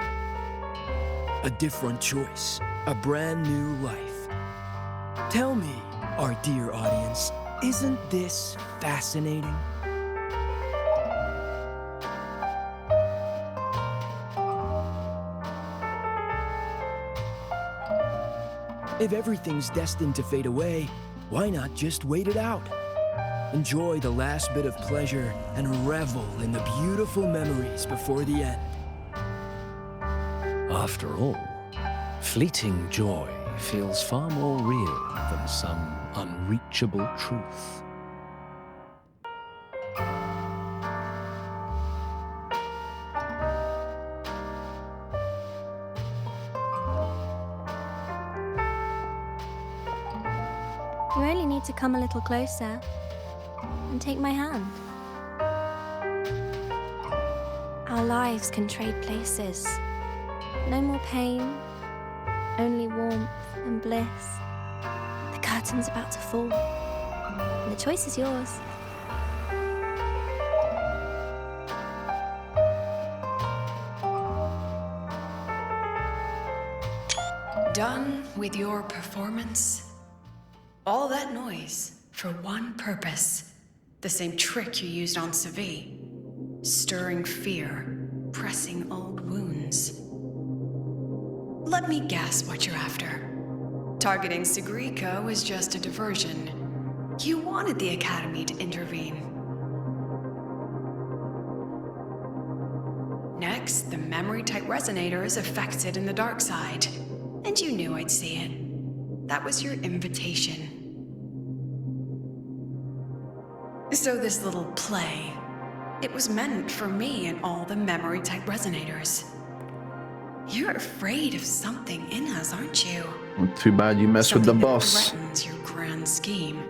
A different choice, a brand new life. Tell me, our dear audience, isn't this fascinating? If everything's destined to fade away, why not just wait it out? Enjoy the last bit of pleasure and revel in the beautiful memories before the end. After all, fleeting joy feels far more real than some unreachable truth. You only need to come a little closer and take my hand. Our lives can trade places. No more pain, only warmth and bliss. The curtain's about to fall, and the choice is yours. Done with your performance? All that noise for one purpose. The same trick you used on Savi. Stirring fear, pressing old wounds. Let me guess what you're after. Targeting Sigrika was just a diversion. You wanted the Academy to intervene. Next, the memory-type resonator is affected in the dark side. And you knew I'd see it. That was your invitation. So this little play, it was meant for me and all the memory-type resonators. You're afraid of something in us, aren't you? Well, too bad you messed with the Something that boss. threatens your grand scheme.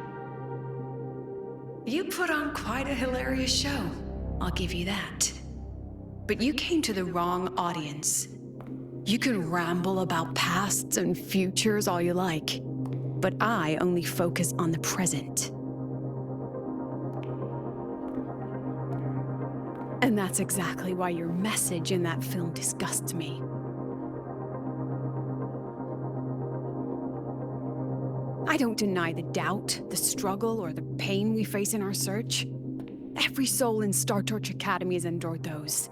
You put on quite a hilarious show, I'll give you that. But you came to the wrong audience. You can ramble about pasts and futures all you like, but I only focus on the present. And that's exactly why your message in that film disgusts me. I don't deny the doubt, the struggle, or the pain we face in our search. Every soul in Star Torch Academy has endured those.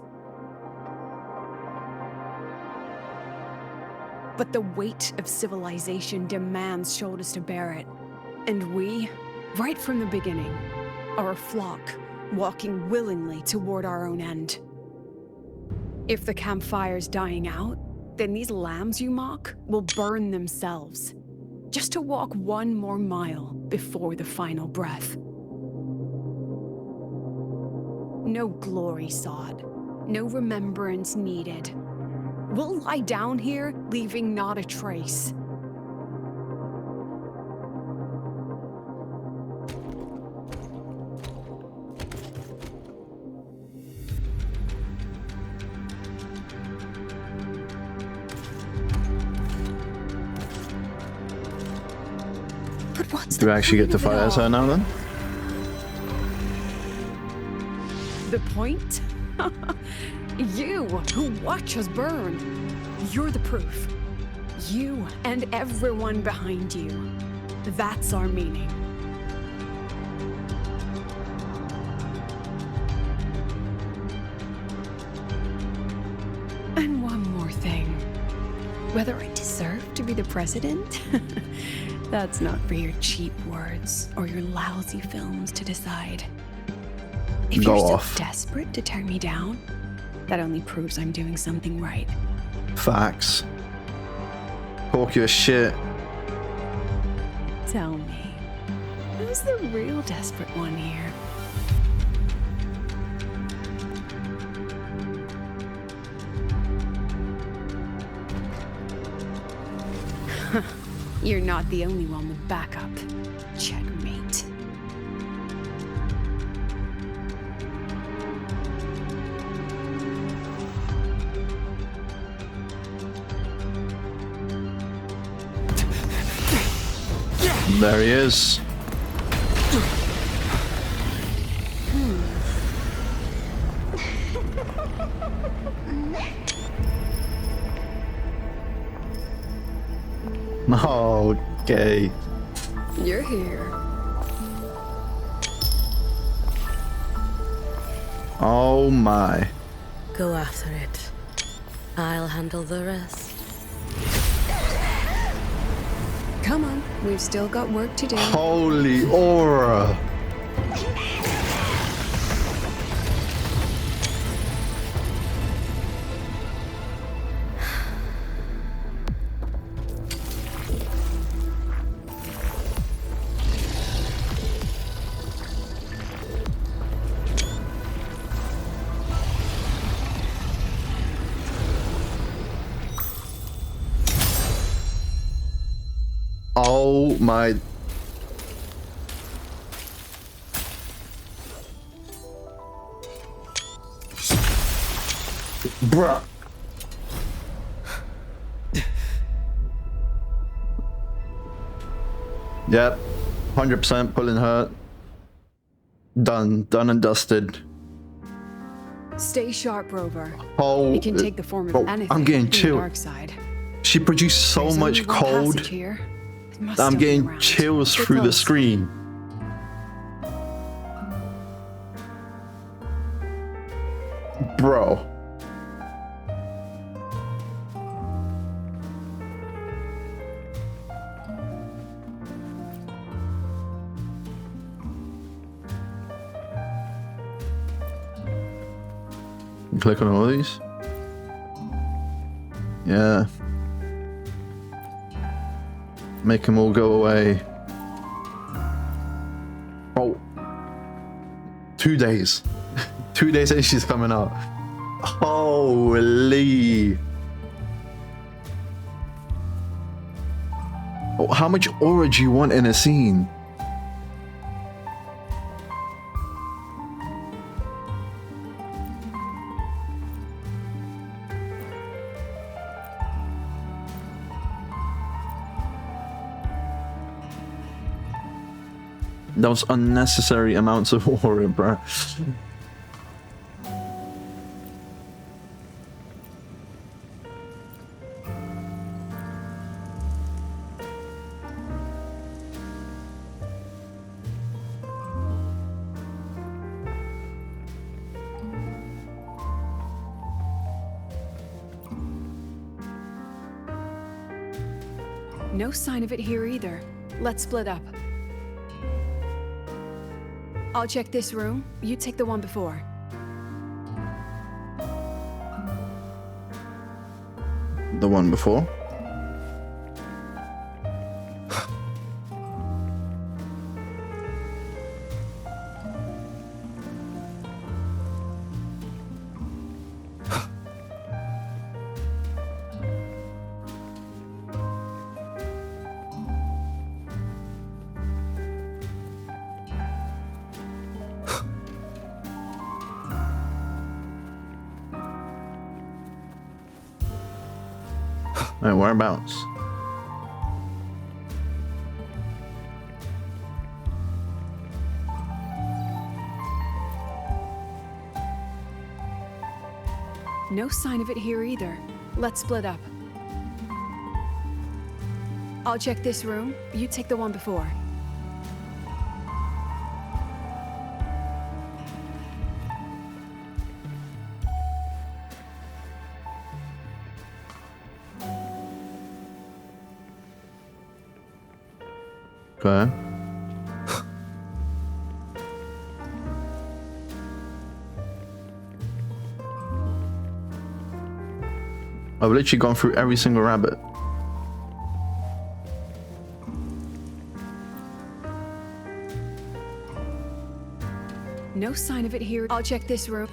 But the weight of civilization demands shoulders to bear it. And we, right from the beginning, are a flock, walking willingly toward our own end. If the campfire's dying out, then these lambs you mock will burn themselves, just to walk one more mile before the final breath. No glory sought, no remembrance needed. We'll lie down here, leaving not a trace. But what's Do we actually get to fight as her now then? the point? You, who watch us burn. You're the proof. You and everyone behind you. That's our meaning. And one more thing. Whether I deserve to be the president? That's not for your cheap words or your lousy films to decide. If Go you're so off. desperate to tear me down, that only proves I'm doing something right. Facts. Talk your shit. Tell me, who's the real desperate one here? You're not the only one with backup. Checkmate. There he is. Okay. You're here. Oh my. Go after it. I'll handle the rest. Come on, we've still got work to do. Holy aura. Oh my. Bruh. Yep. 100% pulling her. Done. Done and dusted. Stay sharp, Rover. Oh. It can take the form of bro, anything I'm getting in the chilled. dark side. She produced so There's much only one cold passage here. It must that I'm still be getting around. chills Stay through the close. screen. Bro. Click on all these. Yeah. Make them all go away. Oh. 2 days. 2 days and she's coming out. Holy. Oh, how much aura do you want in a scene? Those unnecessary amounts of aura, bruh. No sign of it here either. Let's split up. I'll check this room. You take the one before. The one before? Alright, whereabouts? No sign of it here either. Let's split up. I'll check this room. You take the one before. Okay. I've literally gone through every single rabbit. No sign of it here. I'll check this room.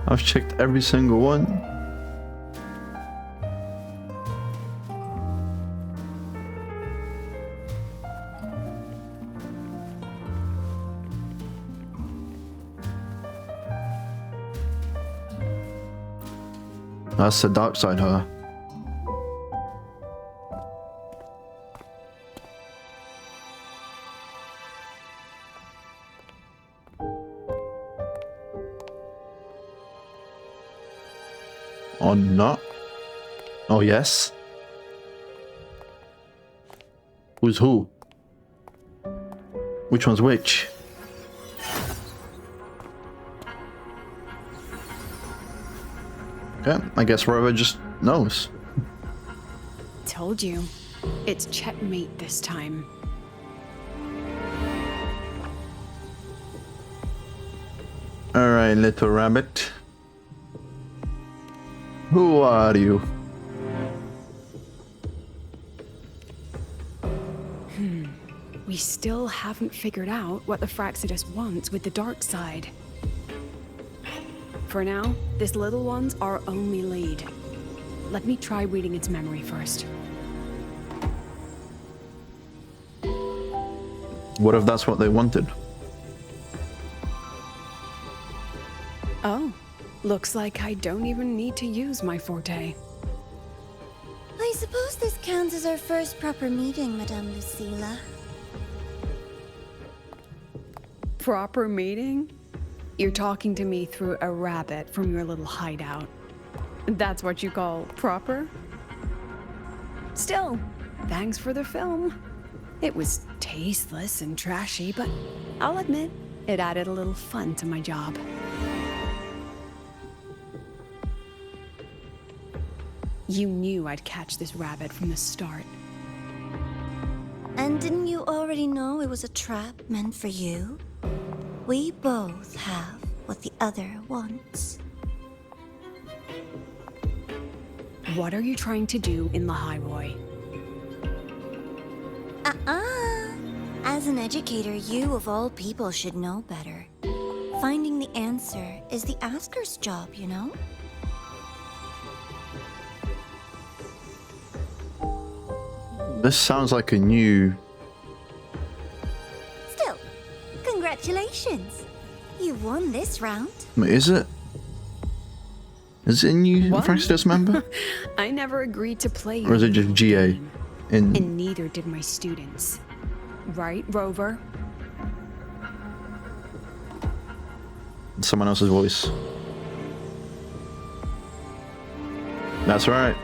I've checked every single one. That's the dark side, huh? Or not? Oh, yes. Who's who? Which one's which? Okay, I guess Rover just knows. Told you. It's checkmate this time. Alright, little rabbit. Who are you? We still haven't figured out what the Fraxidus wants with the dark side. For now, this little one's our only lead. Let me try reading its memory first. What if that's what they wanted? Oh, looks like I don't even need to use my forte. I suppose this counts as our first proper meeting, Madame Lucilla. Proper meeting? You're talking to me through a rabbit from your little hideout. That's what you call proper? Still, thanks for the film. It was tasteless and trashy, but I'll admit, it added a little fun to my job. You knew I'd catch this rabbit from the start. And didn't you already know it was a trap meant for you? We both have what the other wants. What are you trying to do in Lahairoi? As an educator, you of all people should know better. Finding the answer is the asker's job, you know? This sounds like a new... Still, congratulations. You won this round. Wait, is it? Is it a new Fractus member? I never agreed to play. Or is it just GA? And neither did my students. Right, Rover? Someone else's voice. That's right.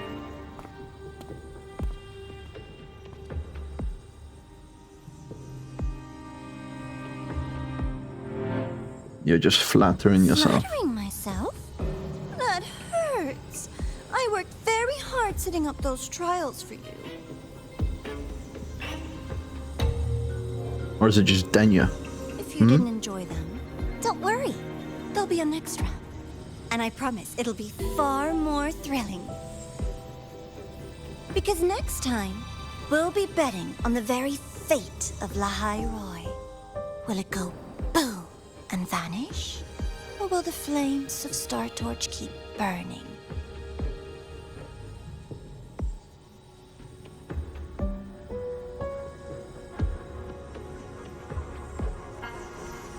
You're just flattering yourself. Flattering myself? That hurts. I worked very hard setting up those trials for you. Or is it just Denya? If you didn't enjoy them, don't worry. There'll be a next round. And I promise it'll be far more thrilling. Because next time, we'll be betting on the very fate of Lahairoi. Will it go boom and vanish? Or will the flames of Star Torch keep burning?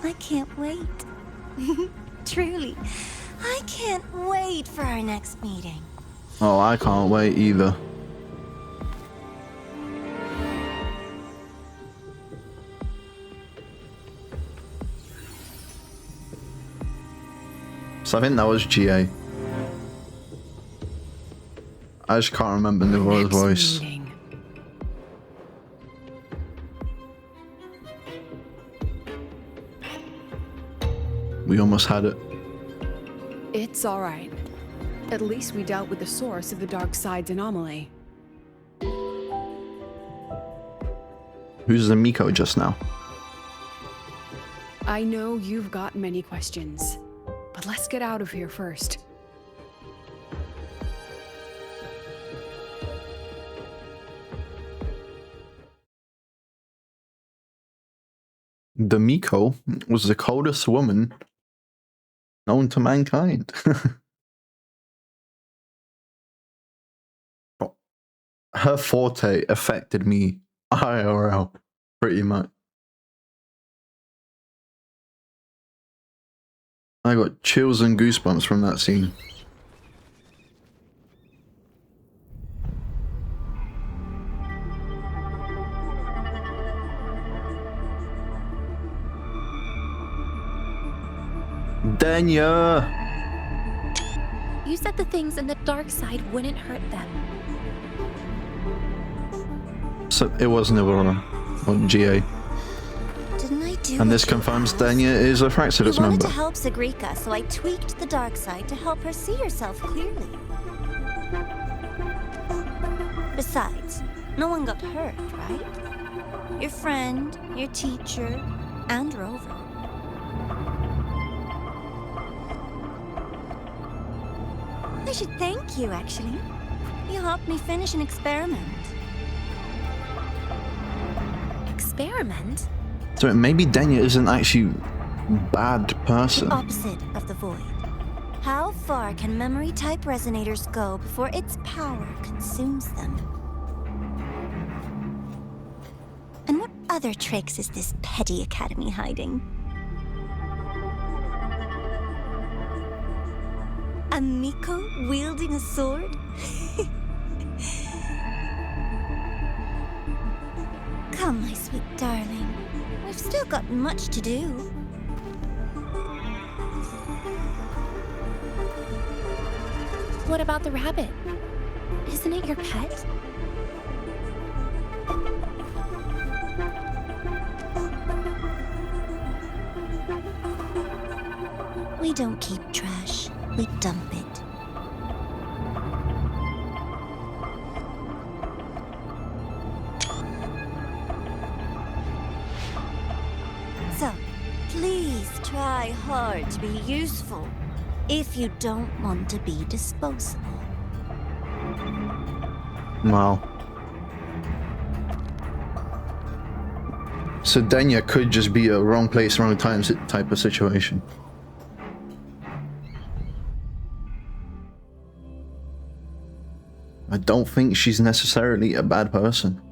I can't wait. Truly, I can't wait for our next meeting. Oh, I can't wait either. So I think that was GA. I just can't remember Nivora's voice. We almost had it. It's all right. At least we dealt with the source of the dark side's anomaly. Who's the Miko just now? I know you've got many questions, but let's get out of here first. The Miko was the coldest woman known to mankind. Her forte affected me IRL pretty much. I got chills and goosebumps from that scene. Denya! You said the things in the dark side wouldn't hurt them. So it was Nivora on GA. Didn't I do And this what you confirms asked? Denya is a Fraxidus You wanted member. to help Sigrika, so I tweaked the dark side to help her see herself clearly. Besides, no one got hurt, right? Your friend, your teacher, and Rover. I should thank you, actually. You helped me finish an experiment. Experiment? So maybe Denya isn't actually a bad person. Opposite of the void. How far can memory-type resonators go before its power consumes them? And what other tricks is this petty academy hiding? A Miko wielding a sword? Come, my sweet darling. We've still got much to do. What about the rabbit? Isn't it your pet? We don't keep trash, we dump it. So, please try hard to be useful if you don't want to be disposable. Wow. So Denya could just be a wrong place, wrong time type of situation. I don't think she's necessarily a bad person.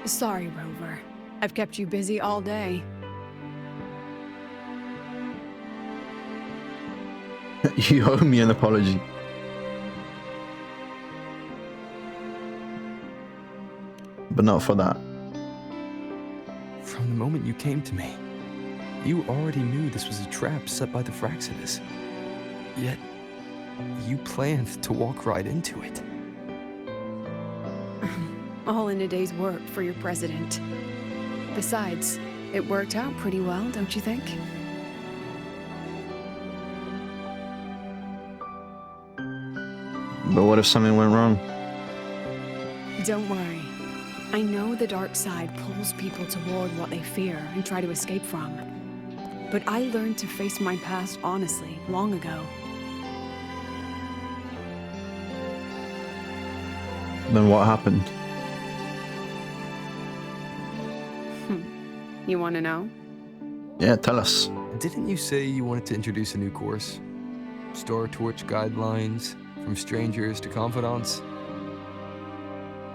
Sorry, Rover. I've kept you busy all day. You owe me an apology. But not for that. From the moment you came to me, you already knew this was a trap set by the Fraxidus. Yet, you planned to walk right into it. All in a day's work for your president. Besides, it worked out pretty well, don't you think? But what if something went wrong? Don't worry. I know the dark side pulls people toward what they fear and try to escape from. But I learned to face my past honestly long ago. Then what happened? You want to know? Yeah, tell us. Didn't you say you wanted to introduce a new course? Star Torch guidelines, from strangers to confidants?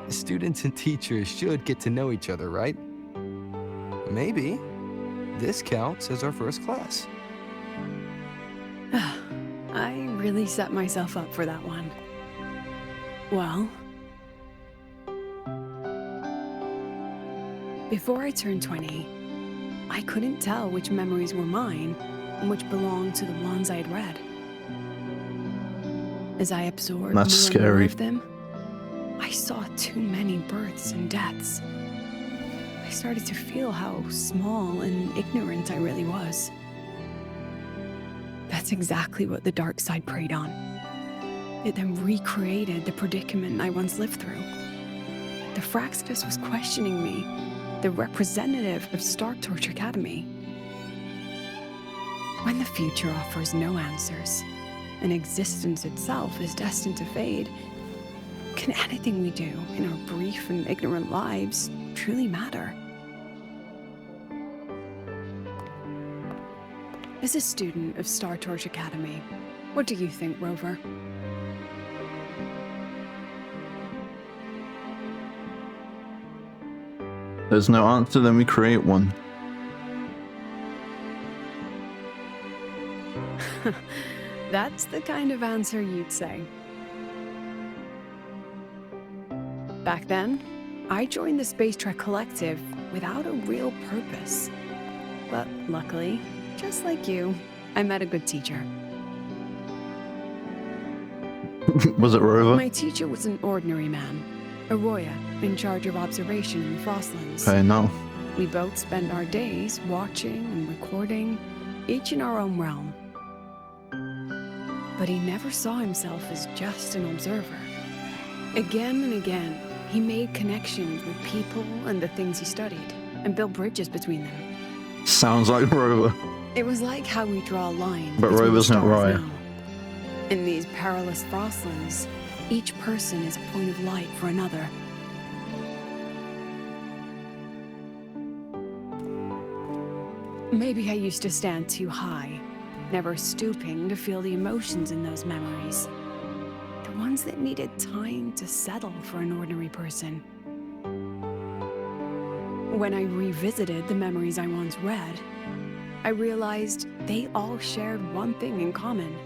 Students and teachers should get to know each other, right? Maybe this counts as our first class. I really set myself up for that one. Well, before I turned 20, I couldn't tell which memories were mine and which belonged to the ones I had read. As I absorbed more and more of them, I saw too many births and deaths. I started to feel how small and ignorant I really was. That's exactly what the dark side preyed on. It then recreated the predicament I once lived through. The Fraxidus was questioning me, the representative of Star Torch Academy. When the future offers no answers, and existence itself is destined to fade, can anything we do in our brief and ignorant lives truly matter? As a student of Star Torch Academy, what do you think, Rover? There's no answer, then we create one. That's the kind of answer you'd say. Back then, I joined the Space Trek Collective without a real purpose. But luckily, just like you, I met a good teacher. Was it Rover? My teacher was an ordinary man, Arroya, in charge of observation in the Frostlands. Okay, no. We both spent our days watching and recording, each in our own realm. But he never saw himself as just an observer. Again and again, he made connections with people and the things he studied, and built bridges between them. Sounds like Rover. It was like how we draw lines. But Rover's not right. In these perilous Frostlands, each person is a point of light for another. Maybe I used to stand too high, never stooping to feel the emotions in those memories. The ones that needed time to settle for an ordinary person. When I revisited the memories I once read, I realized they all shared one thing in common.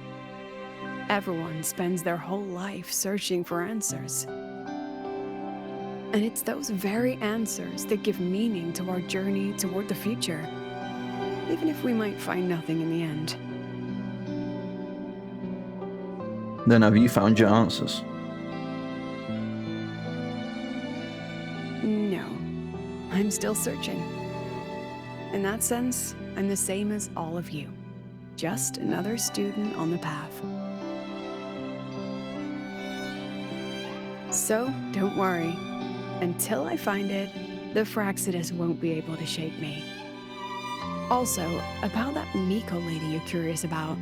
Everyone spends their whole life searching for answers. And it's those very answers that give meaning to our journey toward the future, even if we might find nothing in the end. Then have you found your answers? No, I'm still searching. In that sense, I'm the same as all of you. Just another student on the path. So, don't worry. Until I find it, the Fraxidus won't be able to shake me. Also, about that Miko lady you're curious about.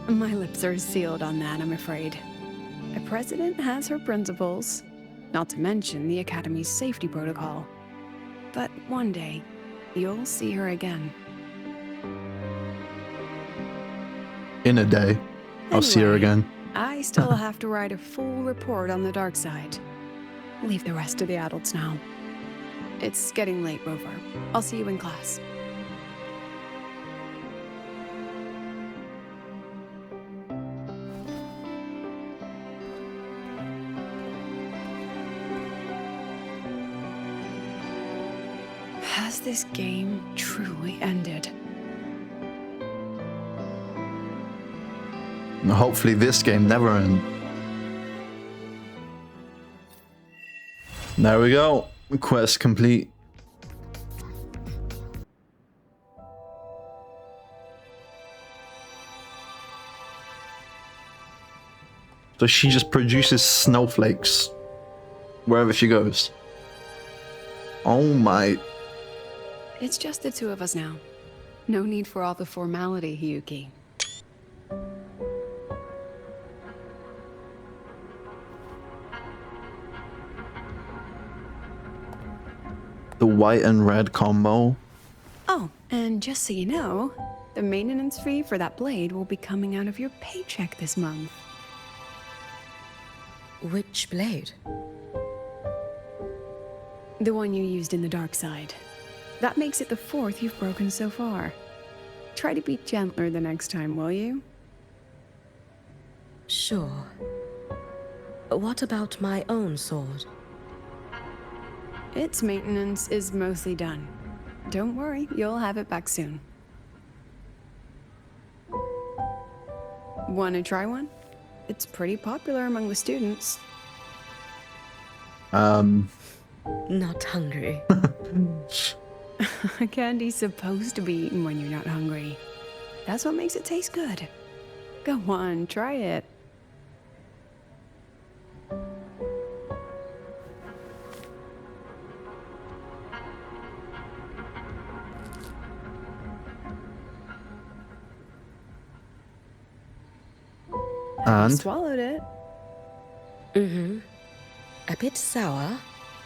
My lips are sealed on that, I'm afraid. A president has her principles, not to mention the Academy's safety protocol. But one day, you'll see her again. In a day, I'll see her again. I still have to write a full report on the dark side. Leave the rest to the adults now. It's getting late, Rover. I'll see you in class. Has this game truly ended? Hopefully this game never ends. There we go. Quest complete. So she just produces snowflakes wherever she goes. Oh my. It's just the two of us now. No need for all the formality, Hiyuki. The white and red combo. Oh, and just so you know, the maintenance fee for that blade will be coming out of your paycheck this month. Which blade? The one you used in the dark side. That makes it the 4th you've broken so far. Try to be gentler the next time, will you? Sure. What about my own sword? Its maintenance is mostly done. Don't worry, you'll have it back soon. Want to try one? It's pretty popular among the students. Not hungry. Candy's supposed to be eaten when you're not hungry. That's what makes it taste good. Go on, try it. And? You swallowed it. Mm-hmm. A bit sour,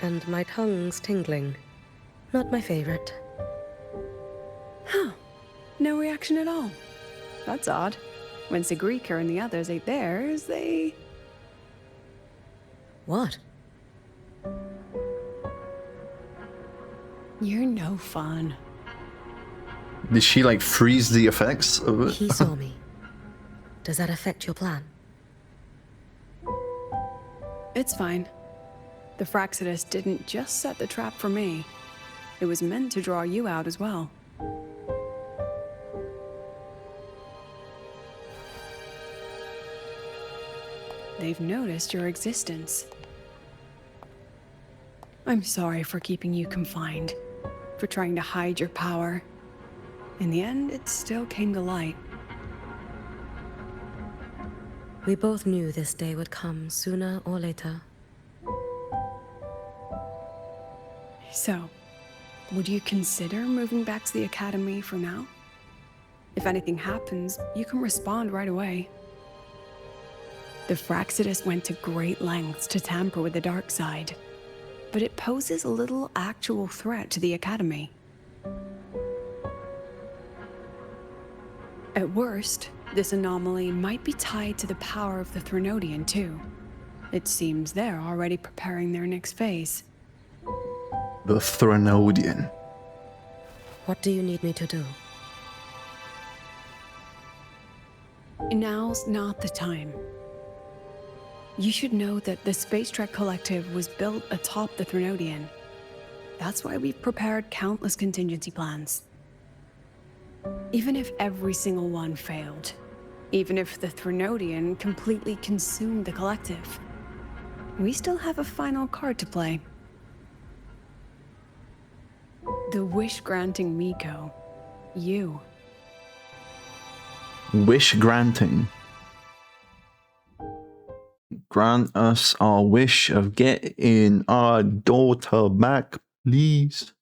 and my tongue's tingling. Not my favorite. Huh. No reaction at all. That's odd. When Sigrika and the others ate theirs, they... What? You're no fun. Did she like freeze the effects of it? He saw me. Does that affect your plan? It's fine. The Fraxidus didn't just set the trap for me. It was meant to draw you out as well. They've noticed your existence. I'm sorry for keeping you confined, for trying to hide your power. In the end, it still came to light. We both knew this day would come sooner or later. So, would you consider moving back to the Academy for now? If anything happens, you can respond right away. The Fraxidus went to great lengths to tamper with the dark side, but it poses a little actual threat to the Academy. At worst, this anomaly might be tied to the power of the Threnodian too. It seems they're already preparing their next phase. The Threnodian. What do you need me to do? Now's not the time. You should know that the Space Trek Collective was built atop the Threnodian. That's why we've prepared countless contingency plans. Even if every single one failed, even if the Threnodian completely consumed the Collective, we still have a final card to play. The wish-granting Miko. You. Wish granting. Grant us our wish of getting our daughter back, please.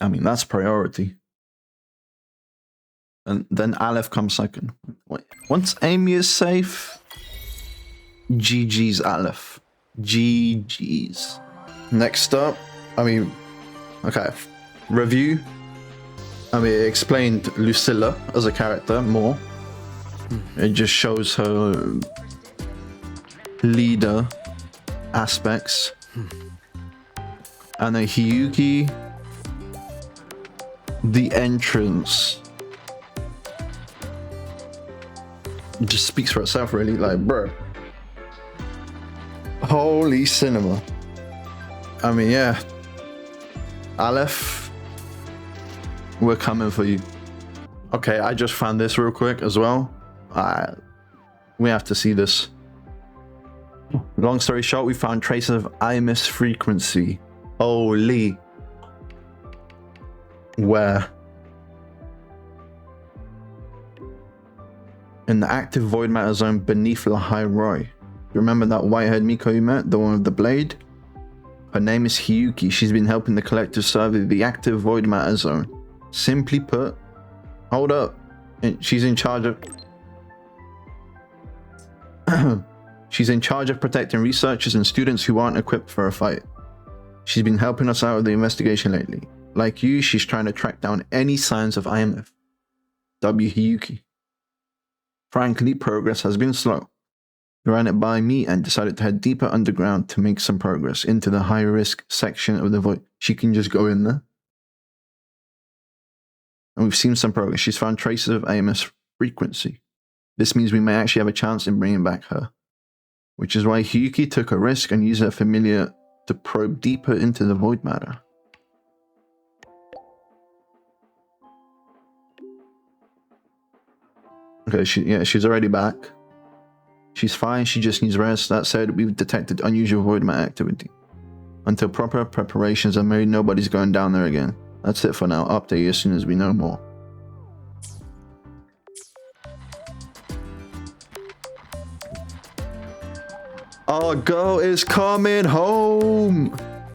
I mean, that's priority. And then Aleph comes second. Wait, once Amy is safe, GG's Aleph. GG's. Next up, I mean, okay, review. I mean, it explained Lucilla as a character more. It just shows her leader aspects. And then Hiyuki, the entrance just speaks for itself, really. Like, bro, holy cinema. I mean, yeah, Aleph, we're coming for you. Okay, I just found this real quick as well. We have to see this. Long story short, we found traces of IMS frequency. Holy. Where? In the active void matter zone beneath Lahai. Remember that white-haired Miko you met? The one with the blade? Her name is Hiyuki. She's been helping the collective survey the active void matter zone. Simply put, hold up. She's in charge of... She's in charge of protecting researchers and students who aren't equipped for a fight. She's been helping us out with the investigation lately. Like you, she's trying to track down any signs of IMF. W. Hiyuki. Frankly, progress has been slow. He ran it by me and decided to head deeper underground to make some progress into the high-risk section of the void. She can just go in there. And we've seen some progress. She's found traces of AMS frequency. This means we may actually have a chance in bringing back her. Which is why Hiyuki took a risk and used her familiar to probe deeper into the void matter. Okay, she's already back. She's fine, she just needs rest. That said, we've detected unusual void matter activity. Until proper preparations are made, nobody's going down there again. That's it for now. Update you as soon as we know more. Our girl is coming home!